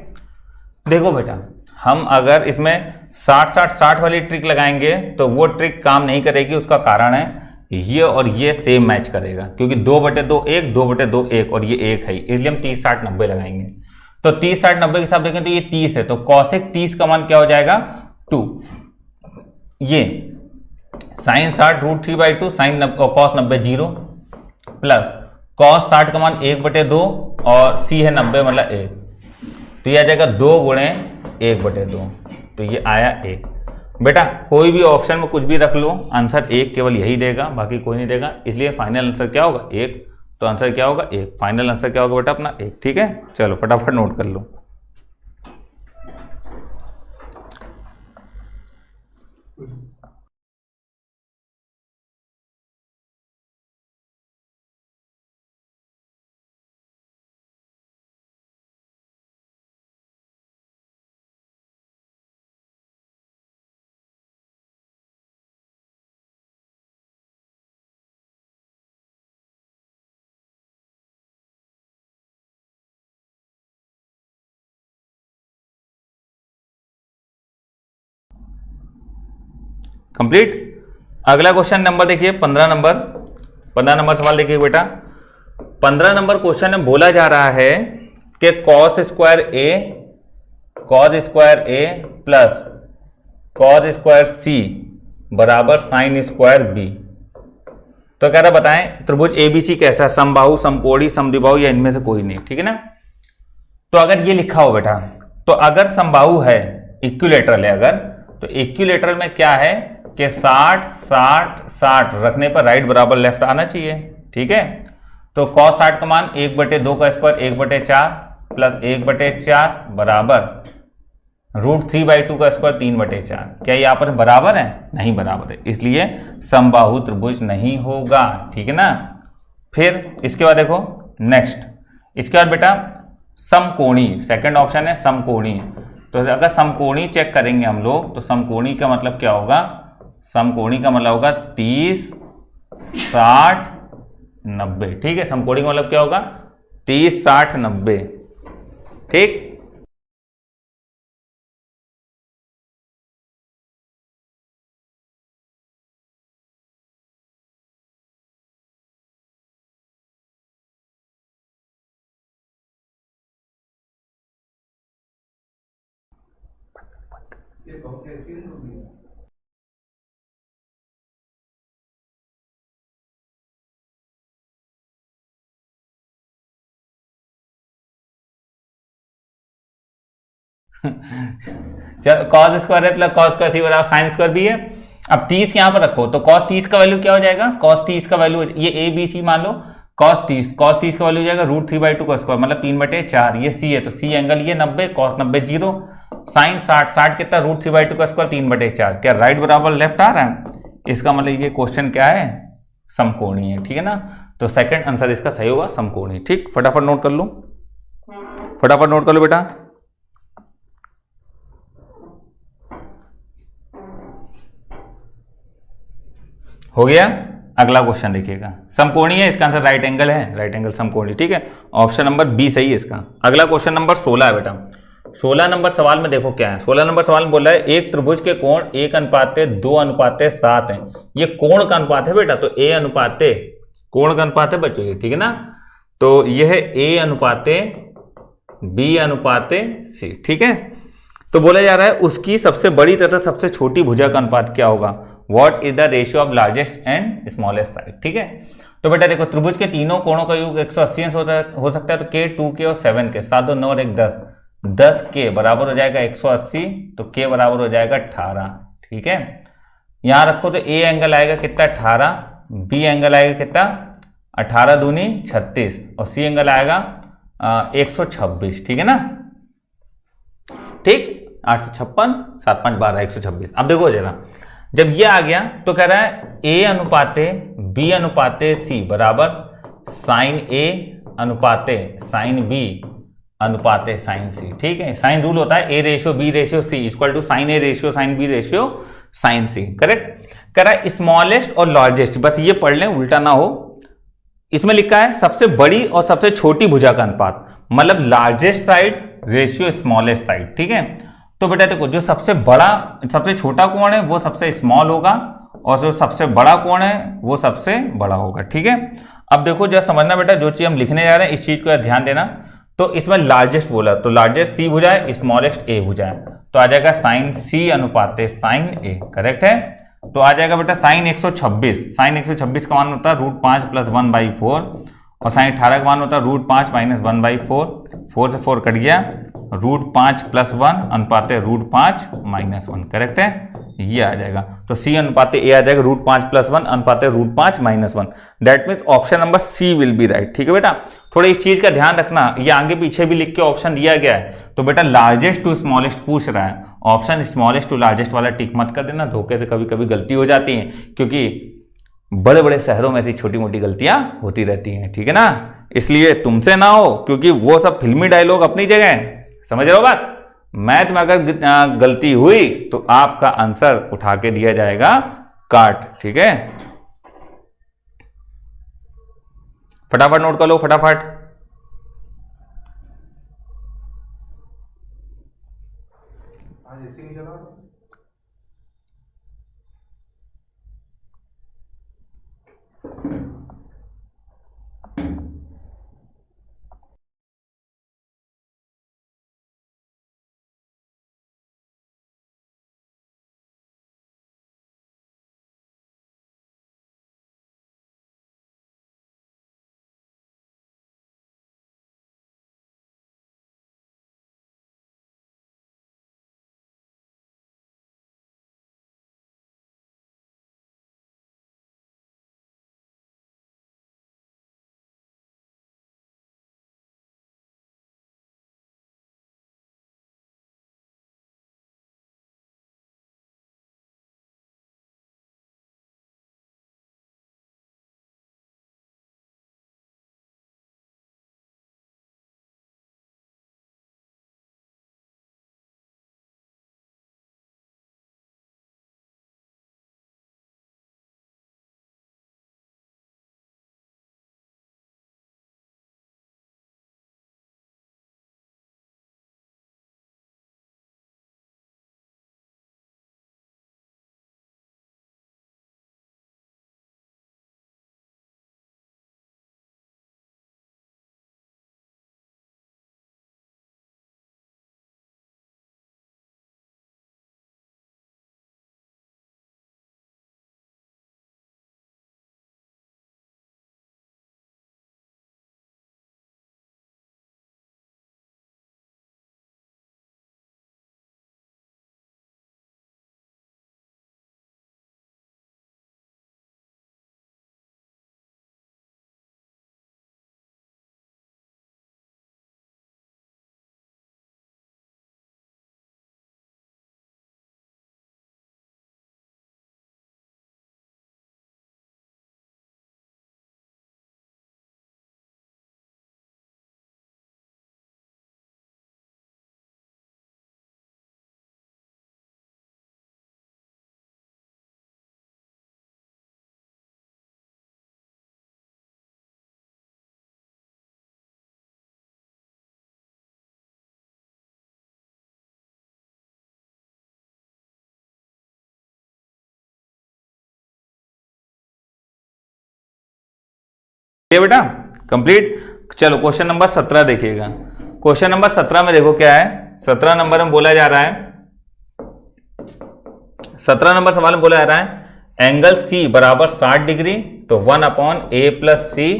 देखो बेटा हम अगर इसमें 60 60 60 वाली ट्रिक लगाएंगे तो वो ट्रिक काम नहीं करेगी, उसका कारण है ये और ये सेम मैच करेगा, क्योंकि 2/2 1, 2/2 1 और ये 1 है, इसलिए हम 30 60 90 लगाएंगे। तो 30 60 90 के हिसाब देखें तो ये 30 है, तो कॉसेक 30 का मान क्या हो जाएगा 2, ये साइन 60 √3/2 साइन और कॉस 90 0 प्लस कॉस 60 का मान 1/2 और सी है 90 मतलब 1, तो ये आ जाएगा 2 × 1/2, तो ये आया 1। बेटा कोई भी ऑप्शन में कुछ भी रख लो, आंसर 1 केवल यही देगा, बाकी कोई नहीं देगा, इसलिए फाइनल आंसर क्या होगा 1, तो आंसर क्या होगा 1, फाइनल आंसर क्या होगा बेटा अपना 1, ठीक है। चलो फटाफट नोट कर लो। कंप्लीट। अगला क्वेश्चन नंबर देखिए 15 नंबर सवाल देखिए बेटा। 15 नंबर क्वेश्चन में बोला जा रहा है कि कॉस स्क्वायर ए प्लस कॉस स्क्वायर सी बराबर साइन स्क्वायर बी। तो कह रहा बताएं त्रिभुज एबीसी कैसा है, समबाहु समकोणी समद्विबाहु या इनमें से कोई नहीं, ठीक है ना। तो अगर ये लिखा हो बेटा, तो अगर समबाहु है इक्विलेटरल है अगर, तो इक्विलेटरल में क्या है कि 60 60 60 रखने पर राइट बराबर लेफ्ट आना चाहिए, ठीक है। तो cos 60 का मान 1/2 का स्क्वायर 1/4 प्लस 1/4 बराबर √3/2 का स्क्वायर 3/4। क्या ये यहाँ पर बराबर है, नहीं बराबर है, इसलिए समबाहु त्रिभुज नहीं होगा, ठीक है ना। फिर इसके बाद देखो नेक्स्ट, इसके बाद बेटा समकोणी, सेकंड ऑप्शन है समकोणी। तो अगर समकोणी चेक करेंगे हम लोग, तो समकोणी का मतलब क्या होगा, समकोणी का मतलब होगा 30 60 90, ठीक है। समकोणी का मतलब क्या होगा 30 60 90, ठीक। चलो कॉस स्क्वायर है प्लस कॉस स्क्वायर सी बराबर साइन स्क्वायर भी है। अब 30 यहां पर रखो, तो कॉस 30 का वैल्यू क्या हो जाएगा, कॉस 30 का वैल्यू ये ए बी सी मान लो, कॉस 30 का वैल्यू हो जाएगा √3/2 का स्क्वायर मतलब 3/4, ये सी है तो सी एंगल ये 90, कॉस 90 0, साइन 60 कितना √3/2 का स्क्वायर 3/4। क्या राइट बराबर लेफ्ट आ रहा है, इसका मतलब ये क्वेश्चन क्या है समकोणी है, ठीक है ना। तो सेकंड आंसर इसका सही होगा समकोणी, ठीक। फटाफट नोट कर लो, फटाफट नोट कर लो बेटा। हो गया। अगला क्वेश्चन देखिएगा, समकोणीय है, इसका आंसर राइट एंगल है, राइट एंगल समकोणीय, ठीक है। ऑप्शन नंबर बी सही है इसका। अगला क्वेश्चन नंबर 16 है बेटा। 16 नंबर सवाल में देखो क्या है। 16 नंबर सवाल में बोल रहा है एक त्रिभुज के कोण 1:2:7 है। ये कोण का अनुपात है बेटा, तो ए अनुपाते कोण का अनुपात है बच्चों ये, ठीक है ना। तो यह है ए अनुपाते बी अनुपाते सी, ठीक है। तो बोला जा रहा है उसकी सबसे बड़ी तथा सबसे छोटी भुजा का अनुपात क्या होगा। What is the ratio of largest and smallest side, ठीक है। तो बेटा देखो त्रिभुज के तीनों कोणों का योग 180 अंश हो सकता है, तो के 2 के और 7 के 7 2 9 और 1 10 10 के बराबर हो जाएगा 180, तो के बराबर हो जाएगा 18, ठीक है। यहां रखो तो ए एंगल आएगा कितना 18, बी एंगल आएगा कितना 18 दूनी 36 और सी एंगल आएगा 126, ठीक है ना। ठीक 856 7 5 12 126। अब देखो जरा, जब ये आ गया तो कह रहा है ए अनुपाते बी अनुपाते सी बराबर साइन ए अनुपाते साइन बी अनुपाते साइन सी, ठीक है। साइन रूल होता है A ratio B ratio C equal to sine A ratio sine B ratio sine C, correct. कह रहा है स्मॉलेस्ट और लार्जेस्ट, बस ये पढ़ लें उल्टा ना हो। इसमें लिखा है सबसे बड़ी और सबसे छोटी भुजा का अनुपात, मतलब largest side ratio smallest side, ठीक है। तो बेटा देखो जो सबसे बड़ा सबसे छोटा कोण है वो सबसे स्मॉल होगा और जो सबसे बड़ा कोण है वो सबसे बड़ा होगा, ठीक है। अब देखो जरा समझना बेटा, जो चीज हम लिखने जा रहे हैं इस चीज को ध्यान देना। तो इसमें लार्जेस्ट बोला तो लार्जेस्ट सी भुजा है, स्मॉलेस्ट ए भुजा है, तो आ जाएगा साइन सी अनुपाते साइन ए, करेक्ट है। तो आ जाएगा बेटा साइन 126, साइन 126 का मान होता है √5 + 1/4 और साइन 18 का मान होता है √5 - 1/4, 4 से 4 कट गया, √5 + 1 अनुपाते √5 - 1, करेक्ट है, ये आ जाएगा। तो सी अनुपाते ए आ जाएगा √5 + 1 अनुपाते √5 - 1, that means option number C will be right, ठीक है बेटा। थोड़ा इस चीज का ध्यान रखना, ये आगे पीछे भी लिख के ऑप्शन दिया गया है, तो बेटा लार्जेस्ट टू स्मॉलेस्ट पूछ रहा है, ऑप्शन स्मॉलेस्ट टू लार्जेस्ट वाला टिक मत कर देना, धोखे से कभी कभी गलती हो जाती है, क्योंकि बड़े बड़े शहरों में ऐसी छोटी मोटी गलतियां होती रहती हैं, ठीक है ना। इसलिए तुमसे ना हो, क्योंकि वो सब फिल्मी डायलॉग अपनी जगह है, समझ रहे हो बात। मैथ में अगर गलती हुई तो आपका आंसर उठा के दिया जाएगा काट, ठीक है। फटाफट नोट कर लो फटाफट। ये बेटा कंप्लीट। चलो क्वेश्चन नंबर 17 देखिएगा। क्वेश्चन नंबर 17 में देखो क्या है, 17 नंबर में बोला जा रहा है, 17 नंबर सवाल में बोला जा रहा है एंगल सी बराबर 60 डिग्री, तो 1/a plus C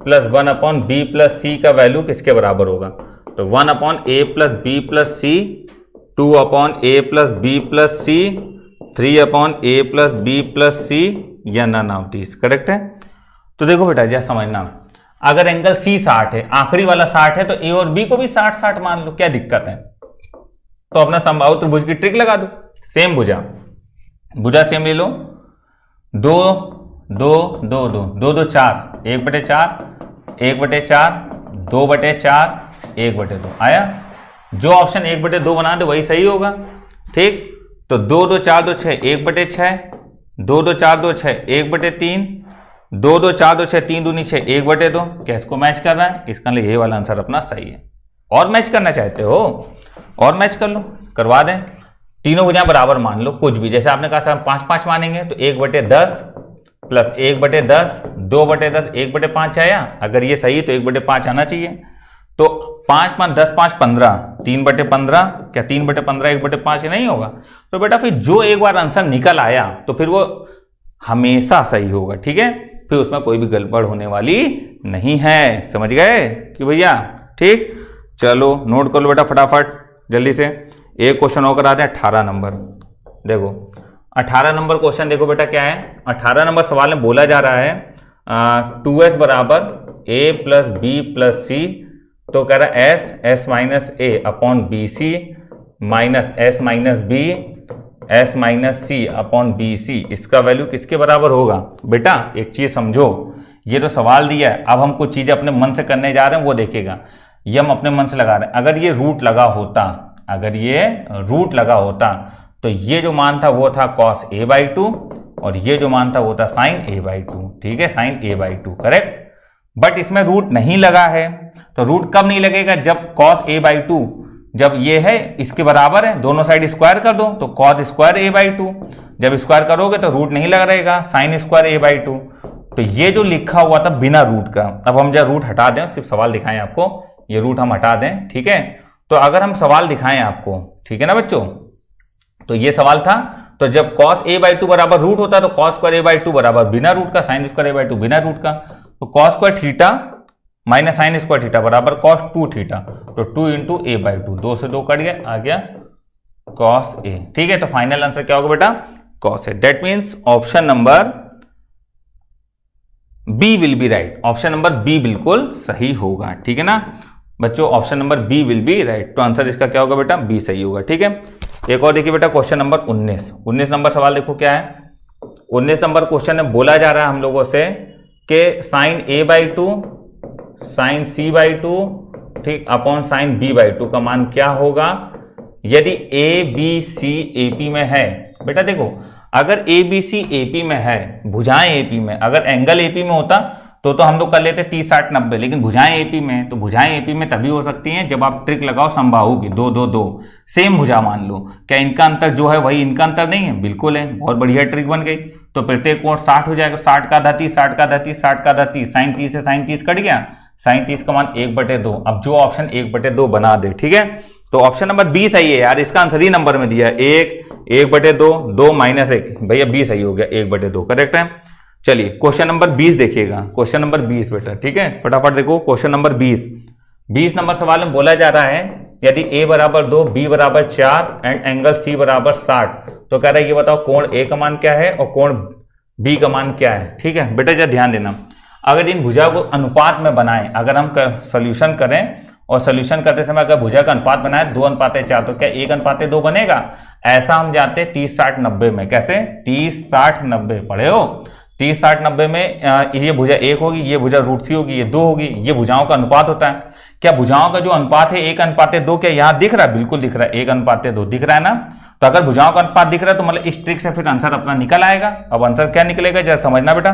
plus 1/b plus C का वैल्यू किसके बराबर होगा? तो 1/a plus B plus C, 2/a plus B plus C, 3/a plus B plus C, या नन ऑफ दिस। करेक्ट है। तो देखो बेटा जैसा समझना, अगर एंगल सी 60 है, आखिरी वाला 60 है, तो ए और बी को भी 60-60 मान लो, क्या दिक्कत है? तो अपना समबाहु त्रिभुज की ट्रिक लगा दो। सेम भुजा सेम ले लो, 2 2 2 2 2 2 4, 1/4 1/4 2/4 1/2 आया। जो ऑप्शन 1/2 बना दे वही सही होगा। ठीक, तो 2 2 4 2 6 1/6, 2 2 4 2 6 1/3, 2 2 4 2 6 3 दूनी 6 1/2। क्या इसको मैच कर रहा है? इसका लिए ये वाला आंसर अपना सही है। और मैच करना चाहते हो और मैच कर लो, करवा दें। तीनों भुजाएं बराबर मान लो, कुछ भी, जैसे आपने कहा 5-5 मानेंगे तो 1/10 प्लस 1/10 2/10 1/5 आया। अगर ये सही तो 1/5 आना चाहिए। तो 5 5 10 5 15 3/15, क्या 3/15 1/5 नहीं होगा? तो बेटा फिर जो एक बार आंसर निकल आया तो फिर वो हमेशा सही होगा। ठीक है, फिर उसमें कोई भी गड़बड़ होने वाली नहीं है। समझ गए कि भैया? ठीक, चलो नोट कर लो बेटा फटाफट जल्दी से। एक क्वेश्चन और करा दें, 18 नंबर। देखो 18 नंबर क्वेश्चन देखो बेटा क्या है। 18 नंबर सवाल में बोला जा रहा है 2s बराबर a plus B plus C, तो कह रहा है s minus a upon B C minus s minus B s minus C upon B C, इसका वैल्यू किसके बराबर होगा? बेटा एक चीज समझो, ये तो सवाल दिया है, अब हम कुछ चीजें अपने मन से करने जा रहे हैं, वो देखेगा। ये हम अपने मन से लगा रहे हैं। अगर ये रूट लगा होता, अगर ये रूट लगा होता, तो ये जो मान था वो था cos a/2 और ये जो मान था वो था sin a/2। ठीक है, sin a/2 करेक्ट। बट इसमें रूट नहीं लगा है, तो रूट कब नहीं लगेगा? जब cos a/2 जब ये है इसके बराबर है, दोनों साइड स्क्वायर कर दो तो cos स्क्वायर a/2, जब स्क्वायर करोगे तो रूट नहीं लग रहेगा, sin स्क्वायर a/2। तो ये जो लिखा हुआ था बिना रूट का, अब हम जब रूट हटा दें, सिर्फ सवाल दिखाएं आपको, ये रूट हम हटा दें। ठीक है, तो अगर हम सवाल दिखाएं आपको, ठीक है ना बच्चों, तो ये सवाल था, तो जब cos a/2 बराबर रूट होता तो cos स्क्वायर a/2 बराबर बिना रूट का, sin स्क्वायर a/2 बिना रूट का, तो cos square theta minus sine square theta बराबर cos 2 थीटा, तो 2 इंटू a/2, 2 से 2 कट गया, आ गया cos a। ठीक है, तो फाइनल आंसर क्या होगा बेटा? cos a। That means option number B will be right. Option number B बिल्कुल सही होगा। ठीक है ना बच्चों, option number B will be right. तो आंसर इसका क्या होगा बेटा? बी सही होगा। ठीक है, एक और देखिए बेटा क्वेश्चन नंबर 19 नंबर सवाल देखो क्या है। 19 नंबर क्वेश्चन में बोला जा रहा है हम लोगों से कि sin a/2 sin c/2 ठीक अपॉन sin b/2 का मान क्या होगा यदि a b c AP में है। बेटा देखो, अगर a b c AP में है, भुजाएं AP में, अगर एंगल AP में होता तो हम लोग कर लेते 30 60 90, लेकिन भुजाएं AP में, तो भुजाएं AP में तभी हो सकती हैं जब आप ट्रिक लगाओ समबाहु की, 2 2 2 सेम भुजा मान लो। क्या इनका अंतर जो है वही इनका अंतर नहीं है? बिल्कुल है, बहुत बढ़िया ट्रिक बन गई। तो प्रत्येक कोण 60 हो जाएगा, 60 का आधा 30, 60 का आधा 30, 60 का आधा 30, sin 30 से sin 30 कट गया, sin 30 का मान 1/2। अब जो ऑप्शन 1/2 बना दे, ठीक है, तो ऑप्शन नंबर बी सही है यार, इसका आंसर ही नंबर में दिया है 1/2, 2 माइनस 1, भैया बी सही हो गया, 1/2 करेक्ट है। चलिए क्वेश्चन नंबर 20 देखिएगा, क्वेश्चन नंबर 20 बेटा, ठीक है, फटाफट देखो क्वेश्चन नंबर 20 नंबर सवाल में बोला जा रहा है यदि a बराबर 2 b बराबर 4 एंड एंगल c बराबर 60, तो कह रहा है ये बताओ कोण a का मान क्या है और कोण b का मान क्या है। ठीक है बेटा, जरा ध्यान देना, अगर इन भुजा को अनुपात में बनाएं, अगर हम सोल्यूशन करें और सोल्यूशन करते समय अगर भुजा का अनुपात बनाए 2:4, तो क्या 1:2 बनेगा? ऐसा हम जानते हैं 30 60 90 में। कैसे? 30 60 90 पढ़े हो? 30 60 90 में ये भुजा 1 होगी, ये भुजा √3 होगी, ये 2 होगी, ये भुजाओं का अनुपात होता है। क्या भुजाओं का जो अनुपात है 1:2 क्या यहाँ दिख रहा है? बिल्कुल दिख रहा है, 1:2 दिख रहा है ना। तो अगर भुजाओं का अनुपात दिख रहा है तो मतलब इस ट्रिक से फिर आंसर अपना निकल आएगा। अब आंसर क्या निकलेगा जरा समझना बेटा।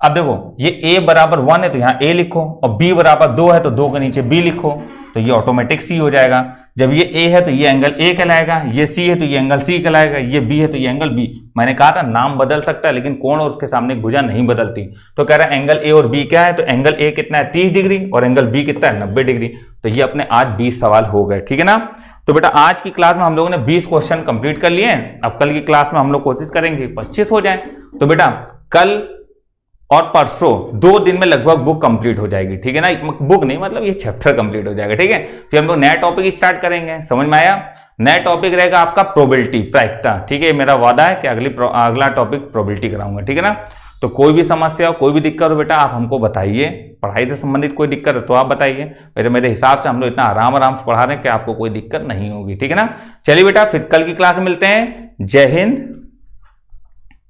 अब देखो ये a बराबर 1 है तो यहाँ a लिखो, और b बराबर 2 है तो 2 के नीचे b लिखो, तो ये ऑटोमेटिक c हो जाएगा। जब ये a है तो ये एंगल a कहलाएगा, ये c है तो ये एंगल c कहलाएगा, ये b है तो ये एंगल b। मैंने कहा था नाम बदल सकता है लेकिन कोण और उसके सामने भुजा नहीं बदलती। तो कह रहा है एंगल a और b क्या है, तो एंगल a कितना है 30 डिग्री और एंगल b कितना है 90 डिग्री। तो ये अपने आज 20 सवाल हो गए, ठीक है ना। तो बेटा आज की क्लास में हम लोगों ने 20 क्वेश्चन कंप्लीट कर लिए हैं। अब कल की क्लास में हम लोग कोशिश करेंगे 25 हो जाए। तो बेटा कल और परसों 2 दिन में लगभग बुक कंप्लीट हो जाएगी, ठीक है ना। बुक नहीं मतलब ये चैप्टर कंप्लीट हो जाएगा, ठीक है। फिर हम लोग नया टॉपिक स्टार्ट करेंगे, समझ में आया। नया टॉपिक रहेगा आपका प्रोबेबिलिटी, प्रायिकता, ठीक है। मेरा वादा है कि अगला टॉपिक प्रोबेबिलिटी कराऊंगा, ठीक है ना। तो कोई भी समस्या हो, कोई भी दिक्कत हो बेटा आप हमको बताइए। पढ़ाई से संबंधित कोई दिक्कत है तो आप बताइए। मेरे हिसाब से हम लोग इतना आराम से पढ़ा रहे हैं कि आपको कोई दिक्कत नहीं होगी, ठीक है ना। चलिए बेटा फिर कल की क्लास में मिलते हैं। जय हिंद।